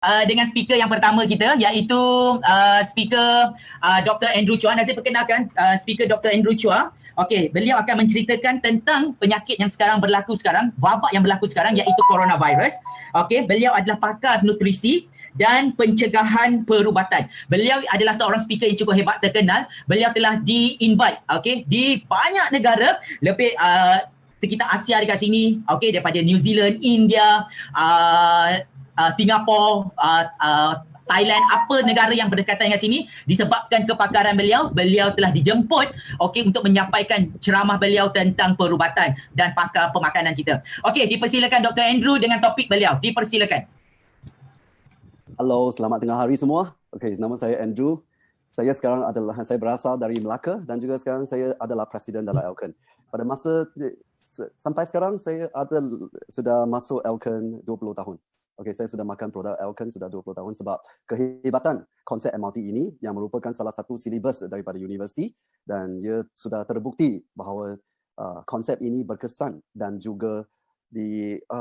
dengan speaker yang pertama kita, iaitu speaker Dr. Andrew Chua. Dan saya perkenalkan speaker Dr. Andrew Chua. Okey, beliau akan menceritakan tentang penyakit yang sekarang berlaku sekarang, wabak yang berlaku sekarang, iaitu coronavirus. Okey, beliau adalah pakar nutrisi dan pencegahan perubatan. Beliau adalah seorang speaker yang cukup hebat, terkenal. Beliau telah di-invite, okey, di banyak negara, lebih sekitar Asia dekat sini, okey, daripada New Zealand, India, Singapura, Thailand, apa negara yang berdekatan dengan sini, disebabkan kepakaran beliau, beliau telah dijemput okey, untuk menyampaikan ceramah beliau tentang perubatan dan pakar pemakanan kita. Okey, dipersilakan Dr. Andrew dengan topik beliau. Dipersilakan. Halo, selamat tengah hari semua. Okey, nama saya Andrew. Saya berasal dari Melaka dan juga sekarang saya adalah presiden dalam Elken. Pada masa sampai sekarang saya sudah masuk Elken 20 tahun. Okey, saya sudah makan produk Elken sudah 20 tahun sebab kehebatan konsep MRT ini yang merupakan salah satu silibus daripada universiti dan ia sudah terbukti bahawa konsep ini berkesan dan juga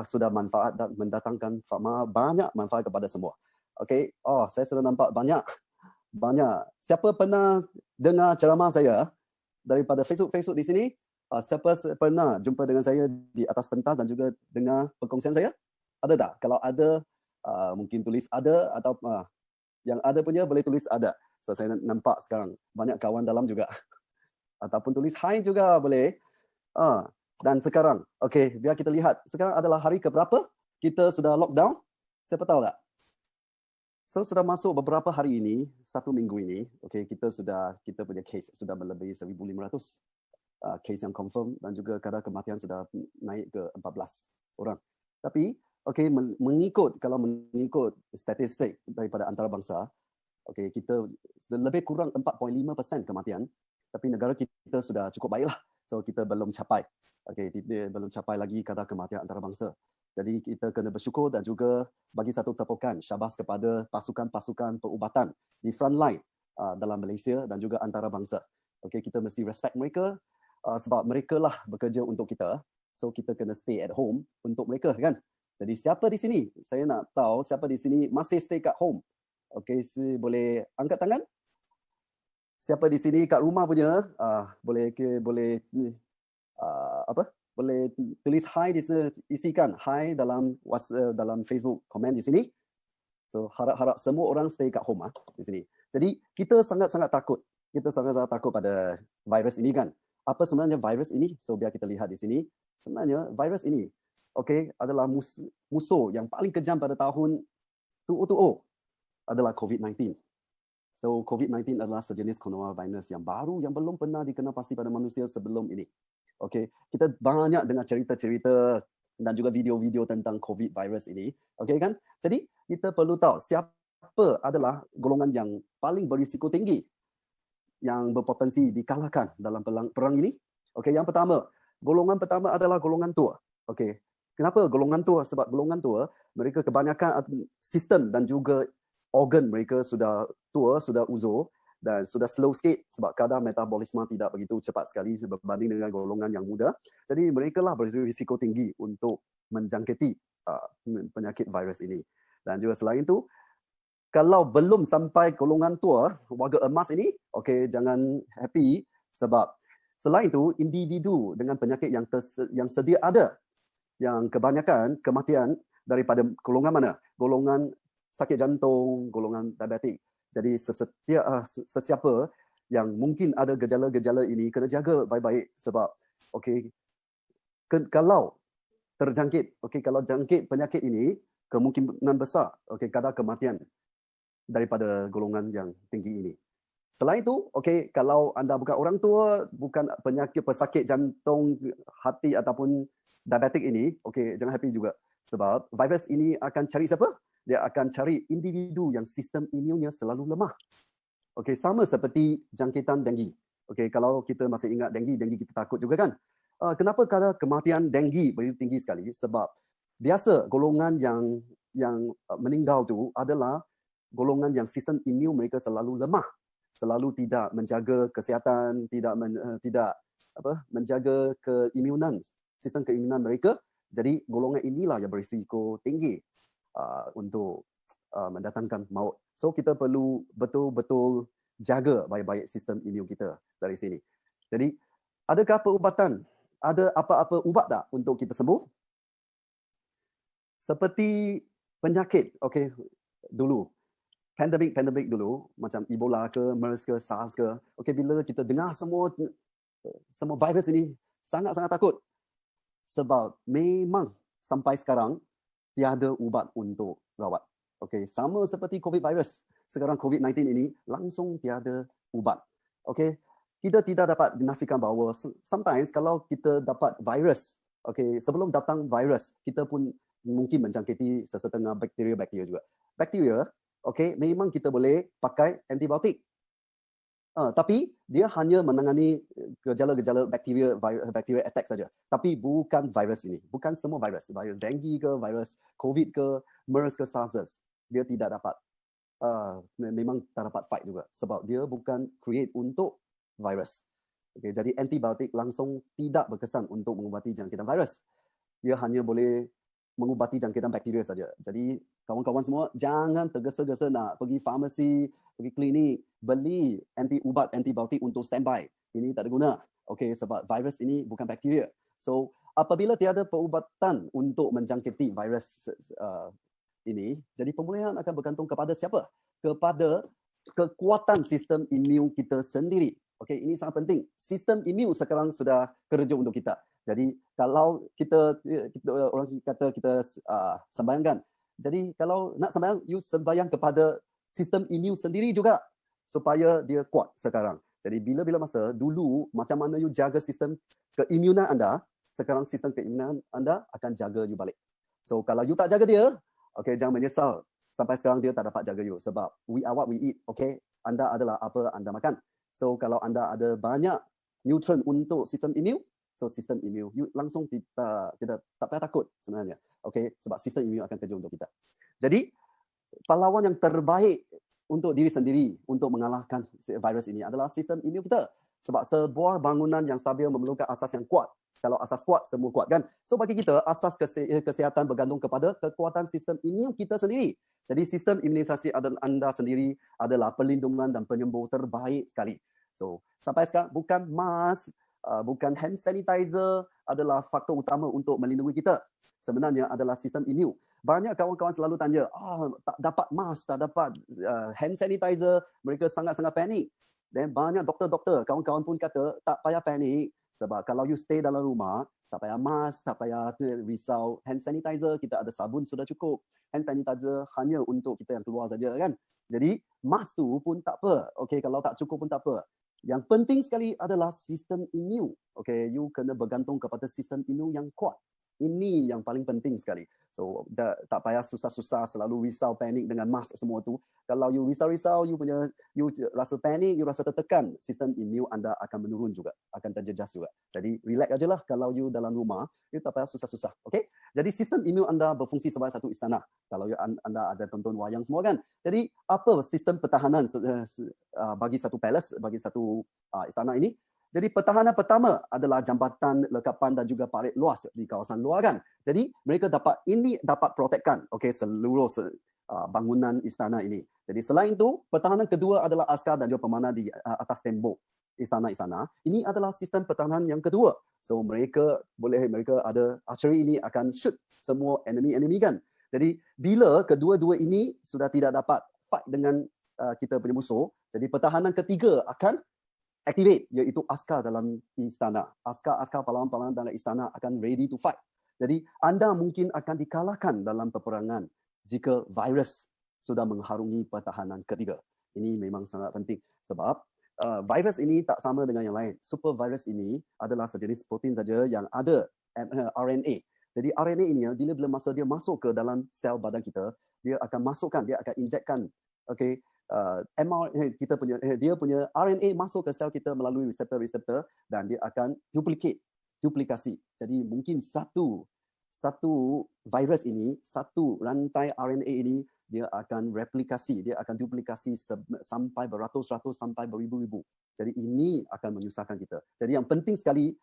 sudah manfaat dan mendatangkan banyak manfaat kepada semua. Okey, saya sudah nampak banyak. Siapa pernah dengar ceramah saya daripada Facebook di sini? Siapa pernah jumpa dengan saya di atas pentas dan juga dengar perkongsian saya? Ada tak? Kalau ada, mungkin tulis ada atau yang ada punya boleh tulis ada. So saya nampak sekarang banyak kawan dalam juga. Ataupun tulis hai juga boleh. Dan sekarang, okey, biar kita lihat. Sekarang adalah hari keberapa kita sudah lockdown? Siapa tahu tak? So sudah masuk beberapa hari ini, 1 minggu ini, okey, kita punya case sudah melebihi 1,500 case yang confirm dan juga kadar kematian sudah naik ke 14 orang. Tapi okey, mengikut statistik daripada antarabangsa, okey, kita lebih kurang 4.5% kematian, tapi negara kita sudah cukup baiklah. So kita belum capai. Okey, kita belum capai lagi kadar kematian antarabangsa. Jadi kita kena bersyukur dan juga bagi satu tepukan syabas kepada pasukan-pasukan perubatan di front line dalam Malaysia dan juga antarabangsa. Okey, kita mesti respect mereka sebab mereka lah bekerja untuk kita. So kita kena stay at home untuk mereka kan. Jadi siapa di sini? Saya nak tahu siapa di sini masih stay kat home. Okey, boleh angkat tangan? Siapa di sini kat rumah punya? Boleh boleh tulis hi isikan hi dalam Facebook komen di sini. So harap semua orang stay kat home di sini. Jadi kita sangat-sangat takut. Kita sangat-sangat takut pada virus ini kan. Apa sebenarnya virus ini? So biar kita lihat di sini. Sebenarnya virus ini adalah musuh yang paling kejam pada tahun 2020 adalah COVID-19. So COVID-19 adalah sejenis coronavirus yang baru yang belum pernah dikenal pasti pada manusia sebelum ini. Okey, kita banyak dengar cerita-cerita dan juga video-video tentang COVID virus ini. Okey kan? Jadi kita perlu tahu siapa adalah golongan yang paling berisiko tinggi yang berpotensi dikalahkan dalam perang ini. Okey, yang pertama, golongan pertama adalah golongan tua. Okey. Kenapa golongan tua? Sebab golongan tua, mereka kebanyakan sistem dan juga organ mereka sudah tua, sudah uzur dan sudah slow sikit sebab kadar metabolisme tidak begitu cepat sekali berbanding dengan golongan yang muda. Jadi mereka lah berisiko tinggi untuk menjangkiti penyakit virus ini. Dan juga selain itu, kalau belum sampai golongan tua, warga emas ini, okey, jangan happy sebab selain itu individu dengan penyakit yang sedia ada, yang kebanyakan kematian daripada golongan mana? Golongan sakit jantung, golongan diabetik. Jadi sesiapa yang mungkin ada gejala-gejala ini kena jaga baik-baik sebab kalau terjangkit, kalau jangkit penyakit ini kemungkinan besar kadar kematian daripada golongan yang tinggi ini. Selain itu, kalau anda bukan orang tua, bukan pesakit jantung, hati ataupun diabetik ini, jangan happy juga. Sebab virus ini akan cari siapa? Dia akan cari individu yang sistem imunnya selalu lemah. Sama seperti jangkitan denggi. Kalau kita masih ingat denggi kita takut juga kan? Kenapa kadar kematian denggi begitu tinggi sekali? Sebab biasa golongan yang meninggal tu adalah golongan yang sistem imun mereka selalu lemah. Selalu tidak menjaga kesihatan, tidak menjaga sistem keimunan mereka. Jadi golongan inilah yang berisiko tinggi untuk mendatangkan maut. So kita perlu betul-betul jaga baik-baik sistem imun kita dari sini. Jadi adakah perubatan? Ada apa-apa ubat tak untuk kita sembuh? Seperti penyakit, okey, dulu pandemik dulu macam Ebola ke, MERS ke, SARS ke. Okey, bila kita dengar semua virus ini sangat-sangat takut. Sebab memang sampai sekarang tiada ubat untuk rawat. Okey, sama seperti COVID virus. Sekarang COVID-19 ini langsung tiada ubat. Okey, kita tidak dapat dinafikan bahawa sometimes kalau kita dapat virus, okey, sebelum datang virus, kita pun mungkin menjangkiti sesetengah bakteria juga. Bakteria, okey, memang kita boleh pakai antibiotik. Tapi dia hanya menangani gejala-gejala bacteria attack saja. Tapi bukan virus ini. Bukan semua virus. Virus dengue ke, virus COVID ke, MERS ke, SARS. Dia tidak dapat. Memang tak dapat fight juga. Sebab dia bukan create untuk virus. Okay, jadi antibiotik langsung tidak berkesan untuk mengubati jangkitan virus. Dia hanya boleh mengubati jangkitan bakteria saja. Jadi kawan-kawan semua jangan tergesa-gesa nak pergi farmasi, pergi klinik, beli ubat antibiotik untuk standby. Ini tak ada guna. Okey, sebab virus ini bukan bakteria. So apabila tiada perubatan untuk menjangkiti virus ini, jadi pemulihan akan bergantung kepada siapa? Kepada kekuatan sistem imun kita sendiri. Okey, ini sangat penting. Sistem imun sekarang sudah kerja untuk kita. Jadi kalau kita orang kata kita sembahyangkan. Jadi kalau nak sembahyang, you sembahyang kepada sistem imun sendiri juga supaya dia kuat sekarang. Jadi bila-bila masa dulu macam mana you jaga sistem keimunan anda, sekarang sistem keimunan anda akan jaga you balik. So kalau you tak jaga dia, okey, jangan menyesal. Sampai sekarang dia tak dapat jaga you sebab we are what we eat. Okey, anda adalah apa anda makan. So kalau anda ada banyak nutrien untuk sistem imun, so sistem imun you langsung tak payah takut sebenarnya. Okey, sebab sistem imun akan kerja untuk kita. Jadi pahlawan yang terbaik untuk diri sendiri untuk mengalahkan virus ini adalah sistem imun kita. Sebab sebuah bangunan yang stabil memerlukan asas yang kuat. Kalau asas kuat, semua kuat kan? So bagi kita, asas kesihatan bergantung kepada kekuatan sistem imun kita sendiri. Jadi sistem imunisasi anda sendiri adalah perlindungan dan penyembuh terbaik sekali. So sampai sekarang bukan mask, bukan hand sanitizer adalah faktor utama untuk melindungi kita. Sebenarnya adalah sistem imun. Banyak kawan-kawan selalu tanya, tak dapat mask, tak dapat hand sanitizer, mereka sangat-sangat panik. Dan banyak doktor-doktor, kawan-kawan pun kata, tak payah panik. Sebab kalau you stay dalam rumah, tak payah mask, tak payah risau hand sanitizer, kita ada sabun sudah cukup. Hand sanitizer hanya untuk kita yang keluar saja kan. Jadi mask tu pun tak apa. Okey, kalau tak cukup pun tak apa. Yang penting sekali adalah sistem imun. Okey, you kena bergantung kepada sistem imun yang kuat. Ini yang paling penting sekali. So tak payah susah-susah selalu risau, panik dengan mask semua tu. Kalau you risau-risau, you rasa panik, you rasa tertekan, sistem imun anda akan menurun juga, akan terjejas juga. Jadi relax ajalah kalau you dalam rumah, you tak payah susah-susah. Okey? Jadi sistem imun anda berfungsi sebagai satu istana. Kalau anda ada tonton wayang semua kan. Jadi apa sistem pertahanan bagi satu palace, bagi satu istana ini? Jadi pertahanan pertama adalah jambatan, lekapan dan juga parit luas di kawasan luar kan. Jadi mereka dapat protekkan seluruh bangunan istana ini. Jadi selain itu, pertahanan kedua adalah askar dan juga pemanah di atas tembok istana-istana. Ini adalah sistem pertahanan yang kedua. So mereka ada archery ini akan shoot semua enemy kan. Jadi bila kedua-dua ini sudah tidak dapat fight dengan kita punya musuh, jadi pertahanan ketiga akan activate, iaitu askar dalam istana. Askar pahlawan-pahlawan dalam istana akan ready to fight. Jadi anda mungkin akan dikalahkan dalam peperangan jika virus sudah mengharungi pertahanan ketiga. Ini memang sangat penting sebab virus ini tak sama dengan yang lain. Super virus ini adalah sejenis protein saja yang ada RNA. Jadi RNA ini bila masa dia masuk ke dalam sel badan kita, dia akan injekkan dia punya RNA masuk ke sel kita melalui reseptor-reseptor dan dia akan duplikasi. Jadi mungkin satu virus ini, satu rantai RNA ini dia akan duplikasi sampai beratus-ratus sampai beribu-ribu. Jadi ini akan menyusahkan kita. Jadi yang penting sekali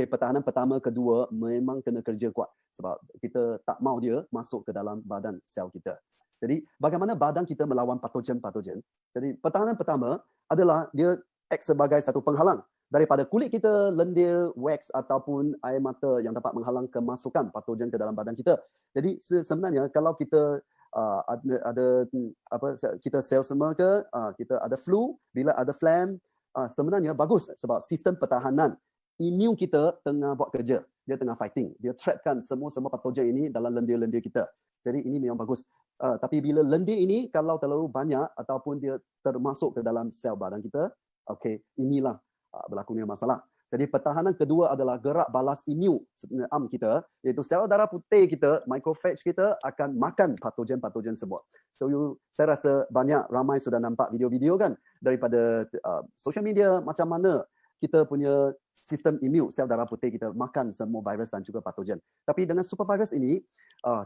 pertahanan pertama, kedua memang kena kerja kuat sebab kita tak mau dia masuk ke dalam badan sel kita. Jadi bagaimana badan kita melawan patogen-patogen. Jadi pertahanan pertama adalah dia act sebagai satu penghalang daripada kulit kita, lendir, wax ataupun air mata yang dapat menghalang kemasukan patogen ke dalam badan kita. Jadi sebenarnya kalau kita ada kita selesema ke, kita ada flu, bila ada phlegm, sebenarnya bagus sebab sistem pertahanan imun kita tengah buat kerja. Dia tengah fighting. Dia trapkan semua patogen ini dalam lendir-lendir kita. Jadi ini memang bagus. Tapi bila lendir ini kalau terlalu banyak ataupun dia termasuk ke dalam sel badan kita, okey, inilah berlakunya masalah. Jadi pertahanan kedua adalah gerak balas imun kita, iaitu sel darah putih kita, macrophage kita akan makan patogen-patogen semua. So saya rasa ramai sudah nampak video-video kan daripada social media macam mana kita punya sistem imun sel darah putih kita makan semua virus dan juga patogen. Tapi dengan super virus ini,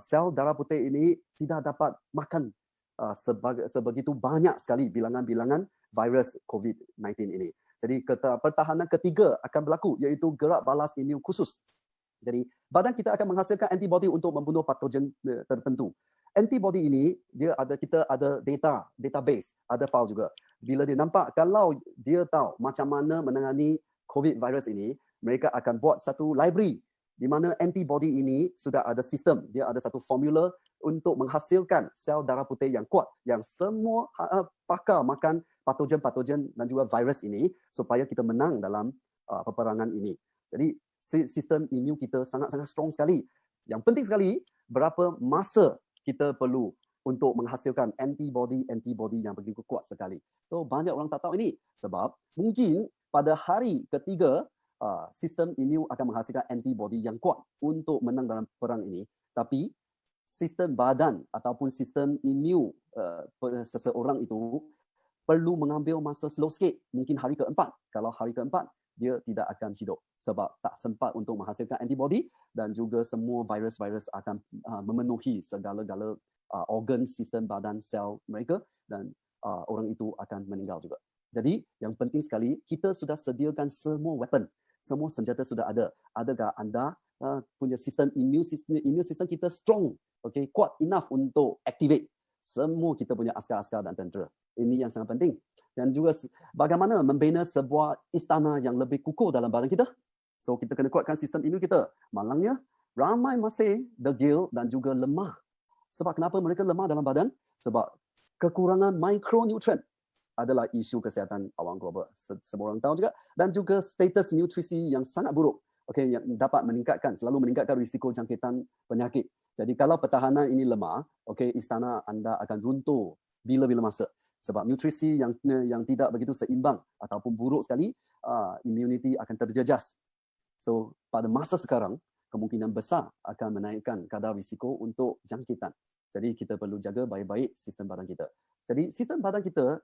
sel darah putih ini tidak dapat makan sebegitu banyak sekali bilangan-bilangan virus COVID-19 ini. Jadi pertahanan ketiga akan berlaku, iaitu gerak balas imun khusus. Jadi badan kita akan menghasilkan antibody untuk membunuh patogen tertentu. Antibody ini kita ada database, ada file juga. Bila dia nampak, kalau dia tahu macam mana menangani COVID virus ini, mereka akan buat satu library di mana antibody ini sudah ada sistem, dia ada satu formula untuk menghasilkan sel darah putih yang kuat, yang semua pakar makan patogen-patogen dan juga virus ini supaya kita menang dalam peperangan ini. Jadi sistem imun kita sangat-sangat strong sekali. Yang penting sekali, berapa masa kita perlu untuk menghasilkan antibody yang begitu kuat sekali. So banyak orang tak tahu ini sebab mungkin pada hari ketiga sistem imun akan menghasilkan antibody yang kuat untuk menang dalam perang ini. Tapi sistem badan ataupun sistem imun seseorang itu perlu mengambil masa slow sikit. Mungkin hari keempat. Kalau hari keempat, dia tidak akan hidup sebab tak sempat untuk menghasilkan antibody dan juga semua virus-virus akan memenuhi segala-gala organ sistem badan sel mereka dan orang itu akan meninggal juga. Jadi yang penting sekali, kita sudah sediakan semua weapon. Semua senjata sudah ada. Adakah anda punya sistem imun sistem kita strong, okay, kuat enough untuk activate semua kita punya askar-askar dan tentera. Ini yang sangat penting. Dan juga bagaimana membina sebuah istana yang lebih kukuh dalam badan kita. So kita kena kuatkan sistem imun kita. Malangnya ramai masih degil dan juga lemah. Sebab kenapa mereka lemah dalam badan? Sebab kekurangan mikronutrien adalah isu kesihatan awam global. Semua orang tahu juga. Dan juga status nutrisi yang sangat buruk. Okay, yang dapat selalu meningkatkan risiko jangkitan penyakit. Jadi kalau pertahanan ini lemah, okay, istana anda akan runtuh bila-bila masa. Sebab nutrisi yang tidak begitu seimbang ataupun buruk sekali, immunity akan terjejas. So pada masa sekarang, kemungkinan besar akan menaikkan kadar risiko untuk jangkitan. Jadi kita perlu jaga baik-baik sistem badan kita. Jadi sistem badan kita,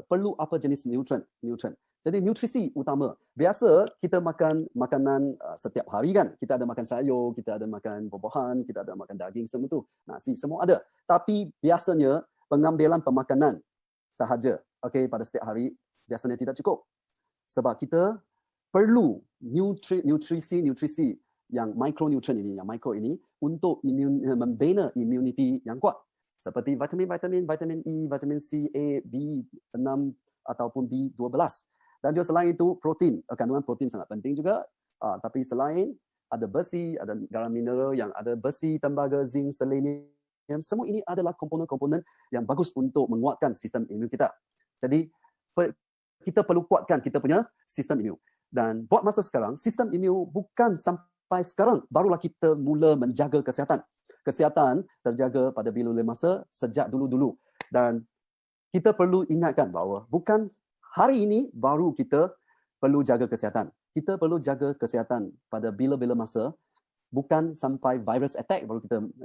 perlu apa jenis nutrien. Jadi nutrisi utama. Biasa kita makan makanan setiap hari kan. Kita ada makan sayur, kita ada makan buah-buahan, kita ada makan daging, semua tu. Nasi, semua ada. Tapi biasanya pengambilan pemakanan sahaja, okay, pada setiap hari biasanya tidak cukup. Sebab kita perlu nutrisi yang mikronutrien ini, yang mikro ini untuk membina immunity yang kuat. Seperti vitamin E, vitamin C, A, B6 ataupun B12. Dan juga selain itu protein, kandungan protein sangat penting juga. Tapi selain ada besi, ada garam mineral yang ada besi, tembaga, zinc, selenium. Semua ini adalah komponen-komponen yang bagus untuk menguatkan sistem imun kita. Jadi kita perlu kuatkan kita punya sistem imun. Dan buat masa sekarang, sistem imun bukan sampai sekarang barulah kita mula menjaga kesihatan. Kesihatan terjaga pada bila-bila masa sejak dulu-dulu. Dan kita perlu ingatkan bahawa bukan hari ini baru kita perlu jaga kesihatan. Kita perlu jaga kesihatan pada bila-bila masa, bukan sampai virus attack baru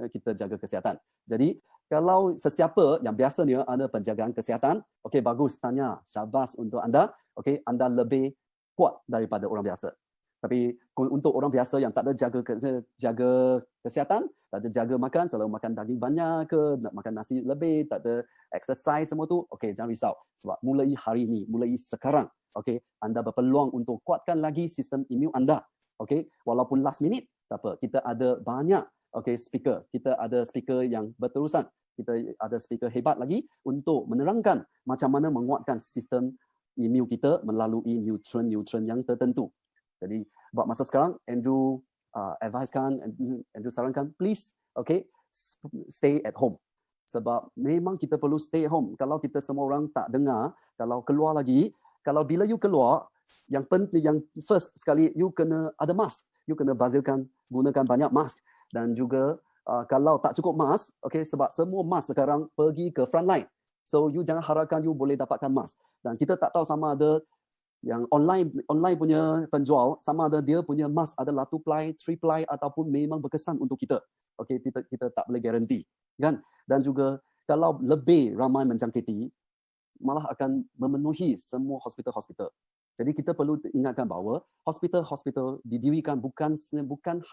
kita jaga kesihatan. Jadi kalau sesiapa yang biasanya ada penjagaan kesihatan, okey, bagus, tanya, syabas untuk anda, okey, anda lebih kuat daripada orang biasa. Tapi untuk orang biasa yang tak ada jaga kesihatan, tak ada jaga makan, selalu makan daging banyak ke, nak makan nasi lebih, tak ada exercise semua tu, okey, jangan risau. Sebab mulai hari ini, mulai sekarang, okey, anda berpeluang untuk kuatkan lagi sistem imun anda. Okey, walaupun last minute, tak apa, kita ada banyak speaker. Kita ada speaker yang berterusan. Kita ada speaker hebat lagi untuk menerangkan macam mana menguatkan sistem imun kita melalui neutron yang tertentu. Jadi buat masa sekarang, Andrew advisekan, Andrew sarankan, please, stay at home. Sebab memang kita perlu stay at home. Kalau kita semua orang tak dengar, kalau keluar lagi, kalau bila you keluar, yang penting, yang first sekali, you kena ada mask. You kena bazirkan, gunakan banyak mask. Dan juga kalau tak cukup mask, sebab semua mask sekarang pergi ke front line. So you jangan harapkan you boleh dapatkan mask. Dan kita tak tahu sama ada yang online punya penjual, sama ada dia punya mask adalah 2 ply, 3 ply ataupun memang berkesan untuk kita. Kita tak boleh garanti, kan? Dan juga kalau lebih ramai menjangkiti, malah akan memenuhi semua hospital-hospital. Jadi kita perlu ingatkan bahawa hospital-hospital didirikan bukan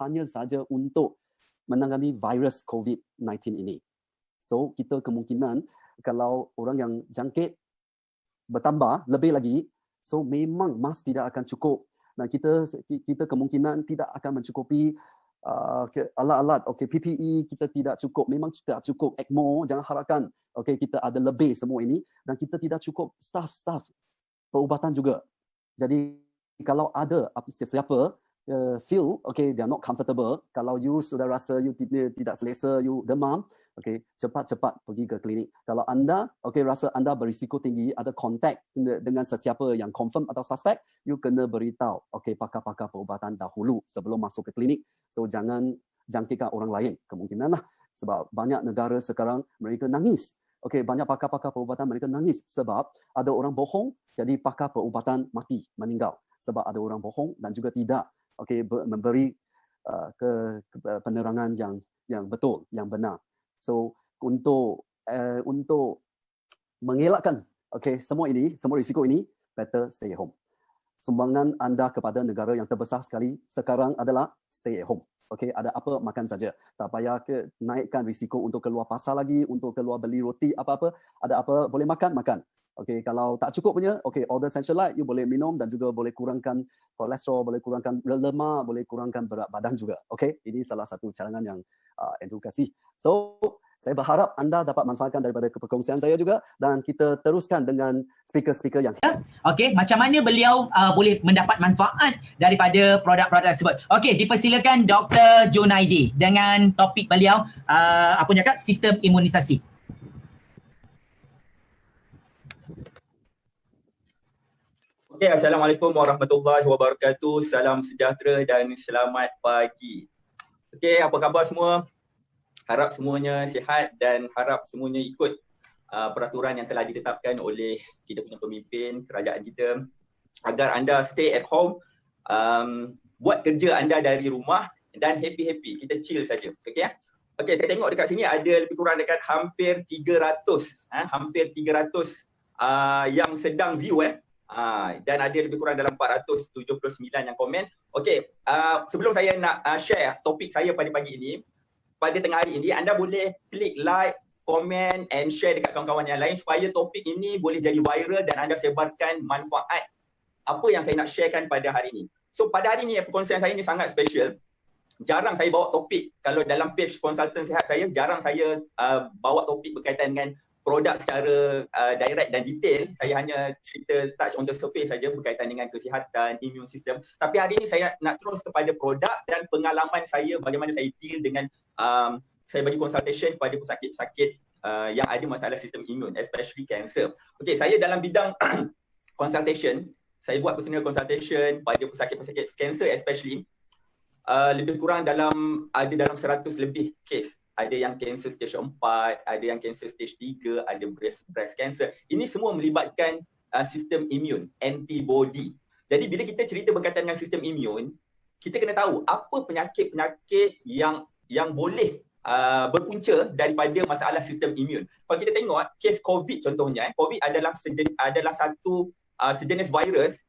hanya saja untuk menangani virus COVID-19 ini. So kita kemungkinan kalau orang yang jangkit bertambah lebih lagi, so memang mask tidak akan cukup. Dan kita kemungkinan tidak akan mencukupi alat-alat, PPE kita tidak cukup, memang tidak cukup. ECMO jangan harapkan, kita ada lebih semua ini, dan kita tidak cukup staff perubatan juga. Jadi kalau ada sesiapa feel they are not comfortable, kalau you sudah rasa you tidak selesa, you demam, cepat-cepat pergi ke klinik. Kalau anda rasa anda berisiko tinggi, ada kontak dengan sesiapa yang confirm atau suspek, you kena beritahu pakar-pakar perubatan dahulu sebelum masuk ke klinik. So jangan jangkitkan orang lain, kemungkinan lah. Sebab banyak negara sekarang mereka nangis. Banyak pakar-pakar perubatan mereka nangis sebab ada orang bohong, jadi pakar perubatan mati, meninggal. Sebab ada orang bohong dan juga tidak memberi penerangan yang betul, yang benar. So untuk mengelakkan semua risiko ini, better stay at home. Sumbangan anda kepada negara yang terbesar sekali sekarang adalah stay at home. Ada apa makan saja. Tak payah naikkan risiko untuk keluar pasar lagi, untuk keluar beli roti apa-apa. Ada apa boleh makan. Kalau tak cukup punya, order Essential Light, you boleh minum dan juga boleh kurangkan kolesterol, boleh kurangkan lemak, boleh kurangkan berat badan juga. Ini salah satu cadangan yang Andrew kasih. So saya berharap anda dapat manfaatkan daripada perkongsian saya juga, dan kita teruskan dengan speaker-speaker yang macam mana beliau boleh mendapat manfaat daripada produk-produk tersebut. Dipersilakan Dr. Junaidi dengan topik beliau sistem imunisasi. Assalamualaikum warahmatullahi wabarakatuh. Salam sejahtera dan selamat pagi. Apa khabar semua? Harap semuanya sihat dan harap semuanya ikut peraturan yang telah ditetapkan oleh kita punya pemimpin kerajaan kita agar anda stay at home, buat kerja anda dari rumah dan happy-happy, kita chill saja. Saya tengok dekat sini ada lebih kurang dekat hampir 300 yang sedang view dan ada lebih kurang dalam 479 yang komen. Sebelum saya nak share topik saya pada pagi ini, pada tengah hari ini, anda boleh klik like, komen and share dekat kawan-kawan yang lain supaya topik ini boleh jadi viral dan anda sebarkan manfaat apa yang saya nak sharekan pada hari ini. So pada hari ini perkongsian saya ini sangat special. Jarang saya bawa topik, kalau dalam page konsultan sihat saya, jarang saya bawa topik berkaitan dengan produk secara direct dan detail. Saya hanya cerita touch on the surface saja berkaitan dengan kesihatan, immune system. Tapi hari ini saya nak terus kepada produk dan pengalaman saya, bagaimana saya deal dengan saya bagi consultation kepada pesakit-pesakit yang ada masalah sistem imun, especially cancer. Saya dalam bidang consultation, saya buat personal consultation pada pesakit-pesakit cancer especially, lebih kurang dalam 100 lebih case. Ada yang cancer stage 4, ada yang cancer stage 3, ada breast cancer. Ini semua melibatkan sistem imun, antibody. Jadi bila kita cerita berkaitan dengan sistem imun, kita kena tahu apa penyakit-penyakit yang boleh berpunca daripada masalah sistem imun. Kalau kita tengok kes COVID contohnya, COVID adalah satu sejenis virus,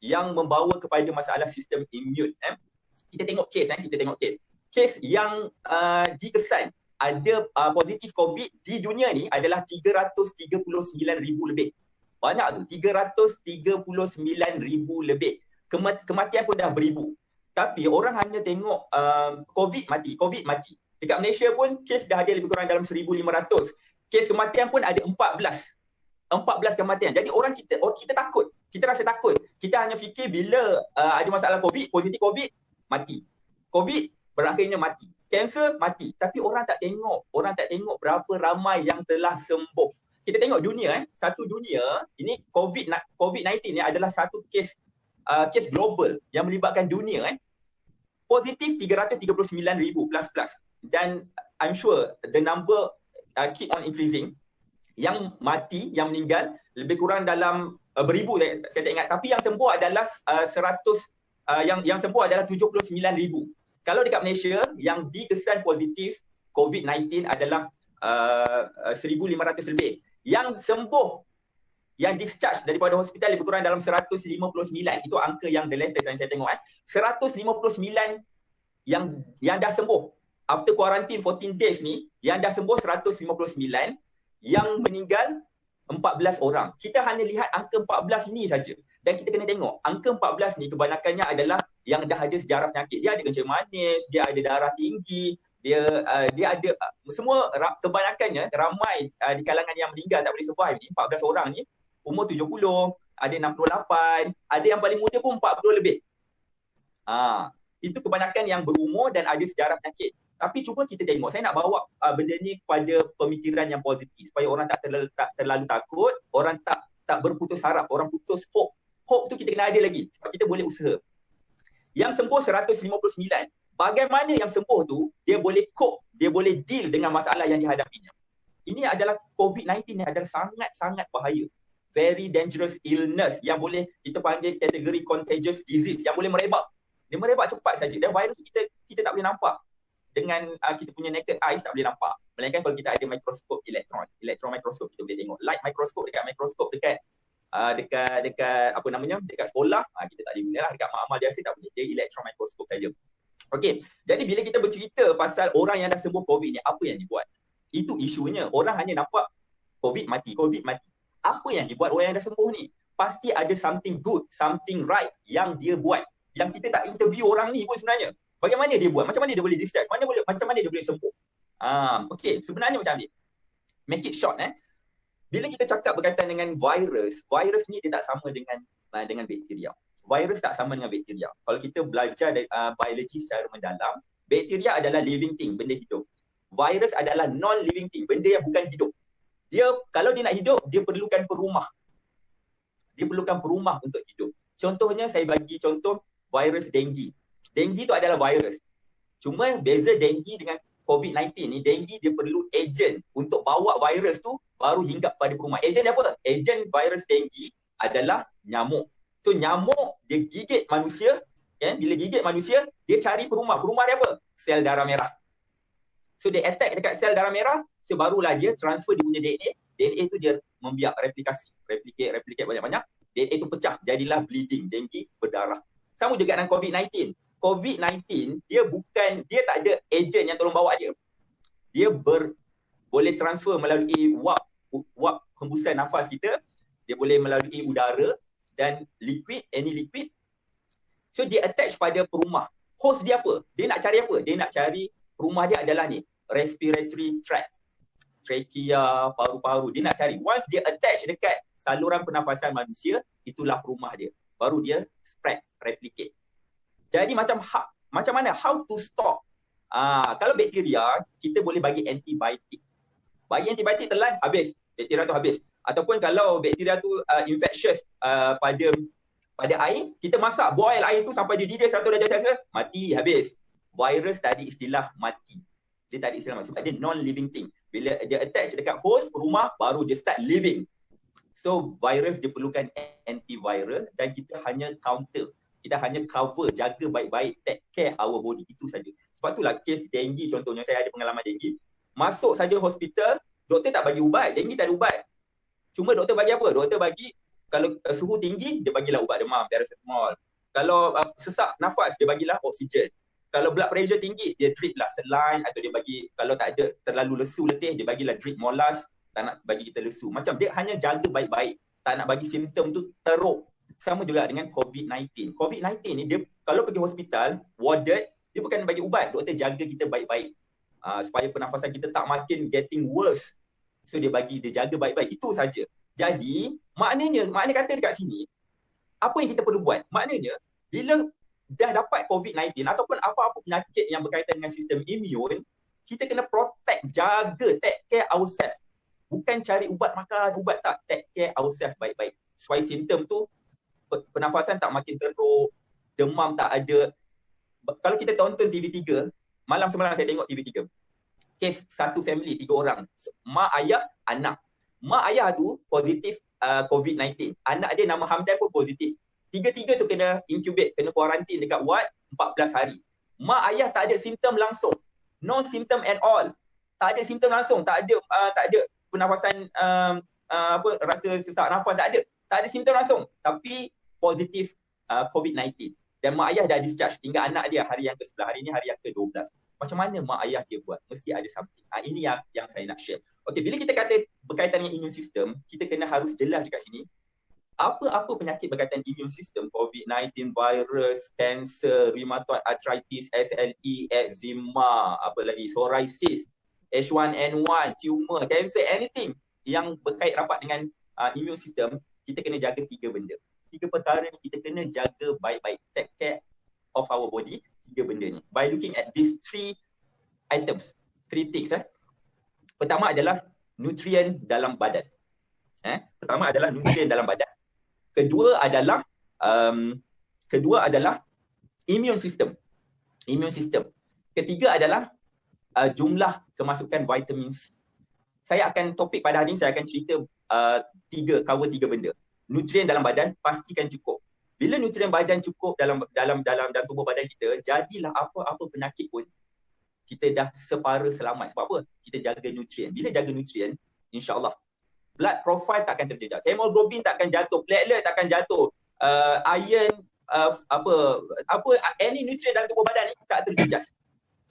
yang membawa kepada masalah sistem imun. Kita tengok kes. Kes yang dikesan ada positif COVID di dunia ni adalah 339,000 lebih. Banyak tu, 339,000 lebih. Kematian pun dah beribu. Tapi orang hanya tengok COVID mati. Dekat Malaysia pun kes dah ada lebih kurang dalam 1,500. Kes kematian pun ada 14 kematian. Jadi kita takut. Kita rasa takut. Kita hanya fikir bila ada masalah COVID, positif COVID, mati. COVID berakhirnya mati. Kanser mati. Tapi orang tak tengok berapa ramai yang telah sembuh. Kita tengok dunia satu dunia ini COVID-19 ni adalah satu kes global yang melibatkan dunia positif 339,000 plus. Dan I'm sure the number keep on increasing. Yang mati, yang meninggal lebih kurang dalam beribu, saya tak ingat. Tapi yang sembuh adalah yang sembuh adalah 79,000. Kalau dekat Malaysia yang dikesan positif COVID-19 adalah 1,500 lebih. Yang sembuh, yang discharge daripada hospital lebih kurang dalam 159. Itu angka yang the latest yang saya tengok. 159 yang dah sembuh. After quarantine 14 days ni, yang dah sembuh 159, yang meninggal 14 orang. Kita hanya lihat angka 14 ini saja. Dan kita kena tengok, angka 14 ni kebanyakannya adalah yang dah ada sejarah penyakit. Dia ada kencing manis, dia ada darah tinggi, dia ada semua kebanyakannya ramai di kalangan yang meninggal tak boleh survive ni, 14 orang ni umur 70, ada 68, ada yang paling muda pun 40 lebih. Itu kebanyakan yang berumur dan ada sejarah penyakit. Tapi cuba kita tengok, saya nak bawa benda ni kepada pemikiran yang positif supaya orang tak terlalu takut, orang tak berputus harap, orang putus hope. Hope tu kita kena ada lagi sebab kita boleh usaha. Yang sembuh 159, bagaimana yang sembuh tu dia boleh cope, dia boleh deal dengan masalah yang dihadapinya. Ini adalah COVID-19 yang adalah sangat-sangat bahaya. Very dangerous illness yang boleh kita panggil kategori contagious disease yang boleh merebak. Dia merebak cepat saja dan virus kita tak boleh nampak. Dengan kita punya naked eyes tak boleh nampak. Melainkan kalau kita ada mikroskop elektron mikroskop kita boleh tengok. Light mikroskop dekat apa namanya, dekat sekolah kita tak boleh guna lah. Dekat mak-mak biasa tak boleh. Dia elektron mikroskop saja. Okey, jadi bila kita bercerita pasal orang yang dah sembuh COVID ni, apa yang dibuat? Itu isunya. Orang hanya nampak COVID mati. Apa yang dibuat orang yang dah sembuh ni? Pasti ada something good, something right yang dia buat. Yang kita tak interview orang ni pun sebenarnya. Bagaimana dia buat? Macam mana dia boleh discharge? Macam mana dia boleh sembuh? Okey, sebenarnya macam ni. Make it short Bila kita cakap berkaitan dengan virus ni dia tak sama dengan bakteria. Virus tak sama dengan bakteria. Kalau kita belajar biologi secara mendalam, bakteria adalah living thing, benda hidup. Virus adalah non-living thing, benda yang bukan hidup. Kalau dia nak hidup, dia perlukan perumah. Dia perlukan perumah untuk hidup. Contohnya, saya bagi contoh virus denggi. Denggi tu adalah virus. Cuma beza denggi dengan COVID-19 ni, denggi dia perlu ejen untuk bawa virus tu baru hinggap pada perumah. Ejen apa? Ejen virus denggi adalah nyamuk. So nyamuk dia gigit manusia, bila gigit manusia, dia cari perumah. Perumah dia apa? Sel darah merah. So dia attack dekat sel darah merah, so barulah dia transfer dia punya DNA. DNA tu dia membiak replikasi, replicate banyak-banyak. DNA tu pecah, jadilah bleeding, denggi berdarah. Sama juga dengan COVID-19. COVID-19 dia tak ada ejen yang tolong bawa dia. Dia boleh transfer melalui wap hembusan nafas kita, dia boleh melalui udara dan any liquid. So dia attach pada perumah. Host dia apa? Dia nak cari apa? Dia nak cari perumah dia adalah ni, respiratory tract. Trachea, paru-paru. Dia nak cari. Once dia attach dekat saluran pernafasan manusia, itulah perumah dia. Baru dia spread, replicate. Jadi macam mana? How to stop? Kalau bakteria, kita boleh bagi antibiotik. Bagi antibiotik telan, habis. Bakteria tu habis. Ataupun kalau bakteria tu infectious pada air, kita masak, boil air tu sampai dia didih 100 darjah Celsius, mati, habis. Virus tadi istilah mati. Dia tadi istilah mati. Sebab dia non-living thing. Bila dia attach dekat host, rumah, baru dia start living. So, virus dia perlukan antiviral dan kita hanya counter. Kita hanya cover, jaga baik-baik, take care our body. Itu saja. Sebab itulah kes denggi contohnya, saya ada pengalaman denggi. Masuk saja hospital, doktor tak bagi ubat. Denggi tak ada ubat. Cuma doktor bagi apa? Doktor bagi, kalau suhu tinggi, dia bagilah ubat demam, paracetamol. Kalau sesak nafas, dia bagilah oksigen. Kalau blood pressure tinggi, dia drip lah saline atau dia bagi, kalau tak ada terlalu lesu letih, dia bagilah drip molas, tak nak bagi kita lesu. Macam dia hanya jaga baik-baik. Tak nak bagi simptom tu teruk. Sama juga dengan COVID-19. COVID-19 ni kalau pergi hospital, warded, dia bukan bagi ubat, doktor jaga kita baik-baik. Supaya pernafasan kita tak makin getting worse. So dia jaga baik-baik, itu saja. Jadi, makna kata dekat sini, apa yang kita perlu buat? Maknanya, bila dah dapat COVID-19 ataupun apa-apa penyakit yang berkaitan dengan sistem imun, kita kena protect, jaga, take care ourselves. Bukan cari ubat makan, ubat tak, take care ourselves baik-baik. Supaya simptom tu, pernafasan tak makin teruk, demam tak ada. Kalau kita tonton TV3, malam semalam saya tengok TV3. Kes satu family, 3 orang. Mak, ayah, anak. Mak ayah tu positif COVID-19. Anak dia nama Hamdan pun positif. Tiga-tiga tu kena incubate, kena kuarantin dekat ward 14 hari. Mak ayah tak ada simptom langsung. No symptom at all. Tak ada simptom langsung. Tak ada pernafasan rasa sesak nafas, tak ada. Tak ada simptom langsung. Tapi positif COVID-19. Dan mak ayah dah discharge. Tinggal anak dia hari yang ke-11. Hari ni hari yang ke-12. Macam mana mak ayah dia buat? Mesti ada something. Ini yang saya nak share. Okey, bila kita kata berkaitan dengan immune system, kita kena harus jelas dekat sini. Apa-apa penyakit berkaitan immune system, COVID-19, virus, cancer, rheumatoid arthritis, SLE, eczema, apa lagi, psoriasis, H1N1, tumor, cancer, anything yang berkait rapat dengan immune system, kita kena jaga 3 benda. 3 perkara ni kita kena jaga baik-baik. Take care of our body, 3 benda ni. By looking at these 3 items, 3 things. Pertama adalah nutrien dalam badan. Pertama adalah nutrien dalam badan. Kedua adalah immune system. Immune system. Ketiga adalah jumlah kemasukan vitamin C. Saya akan topik pada hari ini, saya akan cerita cover 3 benda. Nutrien dalam badan pastikan cukup. Bila nutrien badan cukup dalam tubuh badan kita, jadilah apa-apa penyakit pun kita dah separa selamat. Sebab apa? Kita jaga nutrien. Bila jaga nutrien, insya-Allah blood profile takkan terjejas. Hemoglobin takkan jatuh, platelet takkan jatuh. Iron any nutrien dalam tubuh badan ni tak terjejas.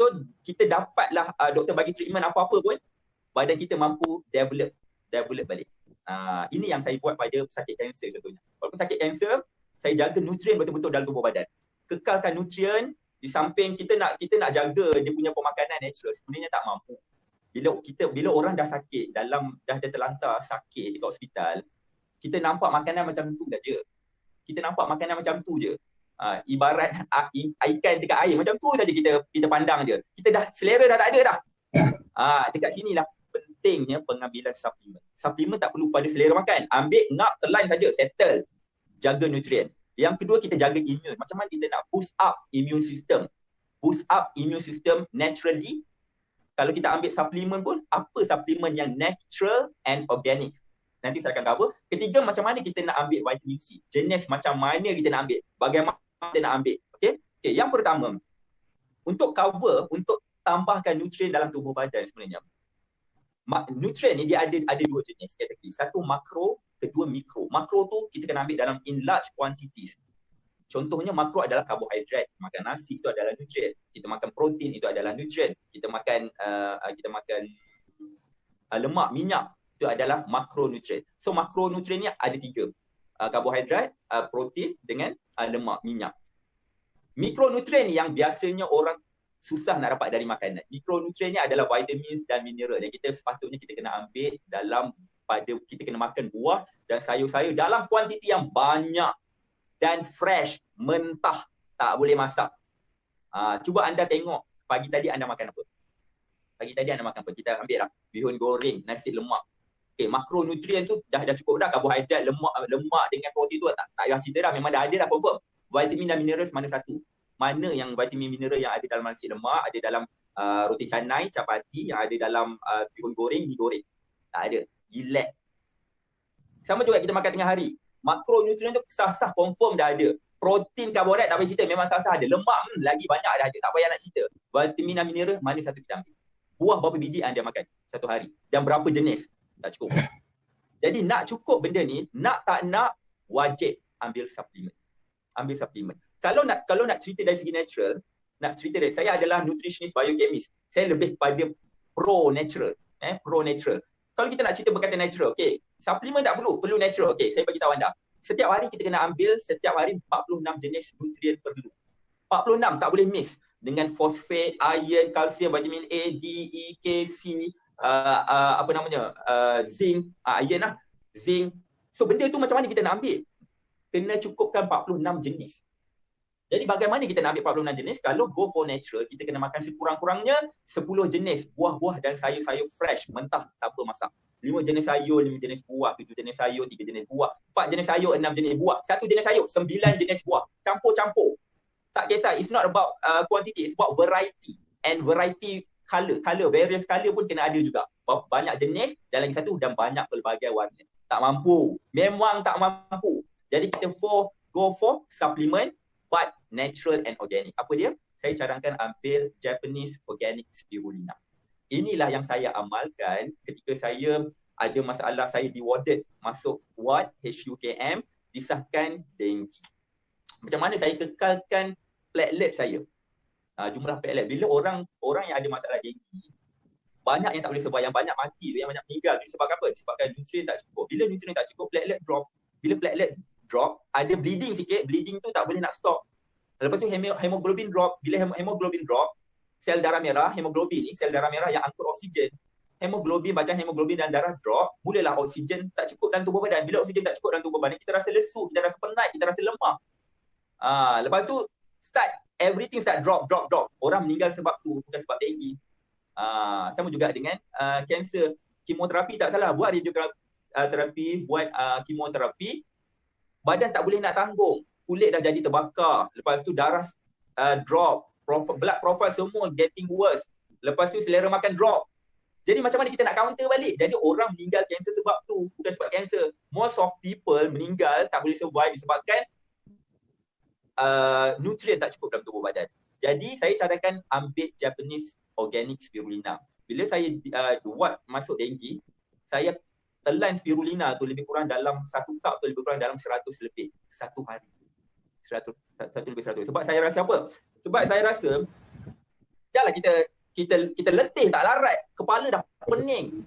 So kita dapatlah doktor bagi treatment apa-apa pun, badan kita mampu develop balik. Ini yang saya buat pada pesakit kanser contohnya. Kalau pesakit kanser, saya jaga nutrien betul-betul dalam tubuh badan. Kekalkan nutrien, di samping kita nak jaga dia punya pemakanan natural, sebenarnya tak mampu. Bila orang dah sakit, dah terlantar sakit dekat hospital, kita nampak makanan macam tu saja. Kita nampak makanan macam tu je. Ibarat ikan dekat air, macam tu saja kita pandang dia. Kita dah selera dah tak ada dah. Dekat sinilah pentingnya pengambilan suplemen. Suplemen tak perlu pada selera makan. Ambil, ngap, telan saja, settle. Jaga nutrien. Yang kedua, kita jaga imun. Macam mana kita nak boost up immune system? Boost up immune system naturally. Kalau kita ambil suplemen pun, apa suplemen yang natural and organic? Nanti saya akan cover. Ketiga, macam mana kita nak ambil vitamin C? Jenis macam mana kita nak ambil? Bagaimana kita nak ambil? Okay, yang pertama, untuk tambahkan nutrien dalam tubuh badan sebenarnya. Nutrien ni dia ada 2 jenis kategori. Satu makro, kedua mikro. Makro tu kita kena ambil dalam in large quantities. Contohnya makro adalah karbohidrat. Makan nasi itu adalah nutrien. Kita makan protein itu adalah nutrien. Kita makan lemak, minyak itu adalah makronutrien. So makronutrien ni ada 3. Karbohidrat, protein dengan lemak, minyak. Mikronutrien ni yang biasanya orang susah nak dapat dari makanan. Mikronutrien ni adalah vitamins dan mineral yang sepatutnya kita kena ambil kita kena makan buah dan sayur-sayur dalam kuantiti yang banyak dan fresh, mentah, tak boleh masak. Cuba anda tengok pagi tadi anda makan apa? Kita ambil lah bihun goreng, nasi lemak. Okay, makronutrien tu dah cukup dah. Karbohidrat, lemak dengan protein tu tak payah cerita dah, memang dah ada dah confirm. Vitamin dan mineral mana satu? Mana yang vitamin mineral yang ada dalam nasi lemak, ada dalam roti canai, capati, yang ada dalam bihun goreng, mie goreng? Tak ada. Relax. Sama juga kita makan tengah hari. Makronutrien tu sah-sah confirm dah ada. Protein, karbohidrat tak payah cerita, memang sah-sah ada. Lemak lagi banyak dah ada, tak payah nak cerita. Vitamin dan mineral mana satu kita ambil? Buah berapa biji anda makan satu hari? Dan berapa jenis? Tak cukup. Jadi nak cukup benda ni, nak tak nak, wajib ambil suplemen. Kalau nak cerita dari segi natural, saya adalah nutritionist biochemist. Saya lebih pada pro natural. Kalau kita nak cerita berkaitan natural, okey, suplemen tak perlu natural. Okey, saya bagi tahu anda. Setiap hari kita kena ambil 46 jenis nutrien perlu. 46 tak boleh miss. Dengan fosfat, iron, kalsium, vitamin A, D, E, K, C, zinc, iron lah, zinc. So benda tu macam mana kita nak ambil? Kena cukupkan 46 jenis. Jadi bagaimana kita nak ambil 46 jenis? Kalau go for natural, kita kena makan sekurang-kurangnya 10 jenis buah-buah dan sayur-sayur fresh, mentah, tanpa masak. 5 jenis sayur, 5 jenis buah, 7 jenis sayur, 3 jenis buah, 4 jenis sayur, 6 jenis buah, 1 jenis sayur, 9 jenis buah. Campur-campur. Tak kisah, it's not about quantity, it's about variety. And variety color, various color pun kena ada juga. Banyak jenis dan lagi satu, dan banyak pelbagai warna. Tak mampu. Memang tak mampu. Jadi kita go for supplement but natural and organic. Apa dia? Saya cadangkan ambil Japanese Organic Spirulina. Inilah yang saya amalkan ketika saya ada masalah, saya diwarded masuk ward HUKM, disahkan dengki. Macam mana saya kekalkan platelet saya? Jumlah platelet. Bila orang yang ada masalah dengki, banyak yang tak boleh survive, yang banyak mati tu, yang banyak meninggal tu sebab apa? Disebabkan nutrien tak cukup. Bila nutrien tak cukup, platelet drop. Bila platelet drop, ada bleeding sikit, bleeding tu tak boleh nak stop. Lepas tu hemoglobin drop. Bila hemoglobin drop, sel darah merah, hemoglobin ni sel darah merah yang angkut oksigen. Hemoglobin, bacaan hemoglobin dan darah drop, mulalah oksigen tak cukup dalam tubuh badan. Bila oksigen tak cukup dalam tubuh badan, kita rasa lesu, kita rasa penat, kita rasa lemah. Lepas tu everything start drop. Orang meninggal sebab tu, bukan sebab dengki. Sama juga dengan kanser. Kemoterapi tak salah, buat radioterapi, buat kemoterapi, badan tak boleh nak tanggung. Kulit dah jadi terbakar. Lepas tu darah drop. Blood profile semua getting worse. Lepas tu selera makan drop. Jadi macam mana kita nak counter balik? Jadi orang meninggal kanser sebab tu, bukan sebab kanser. Most of people meninggal tak boleh survive disebabkan nutrien tak cukup dalam tubuh badan. Jadi saya cadangkan ambil Japanese Organic Spirulina. Bila saya buat masuk dengki, saya telan spirulina tu lebih kurang dalam 1 cup tu lebih kurang dalam 100 lebih satu hari. 100 lebih 100. Sebab saya rasa apa? Sebab saya rasa janganlah kita letih tak larat, kepala dah pening.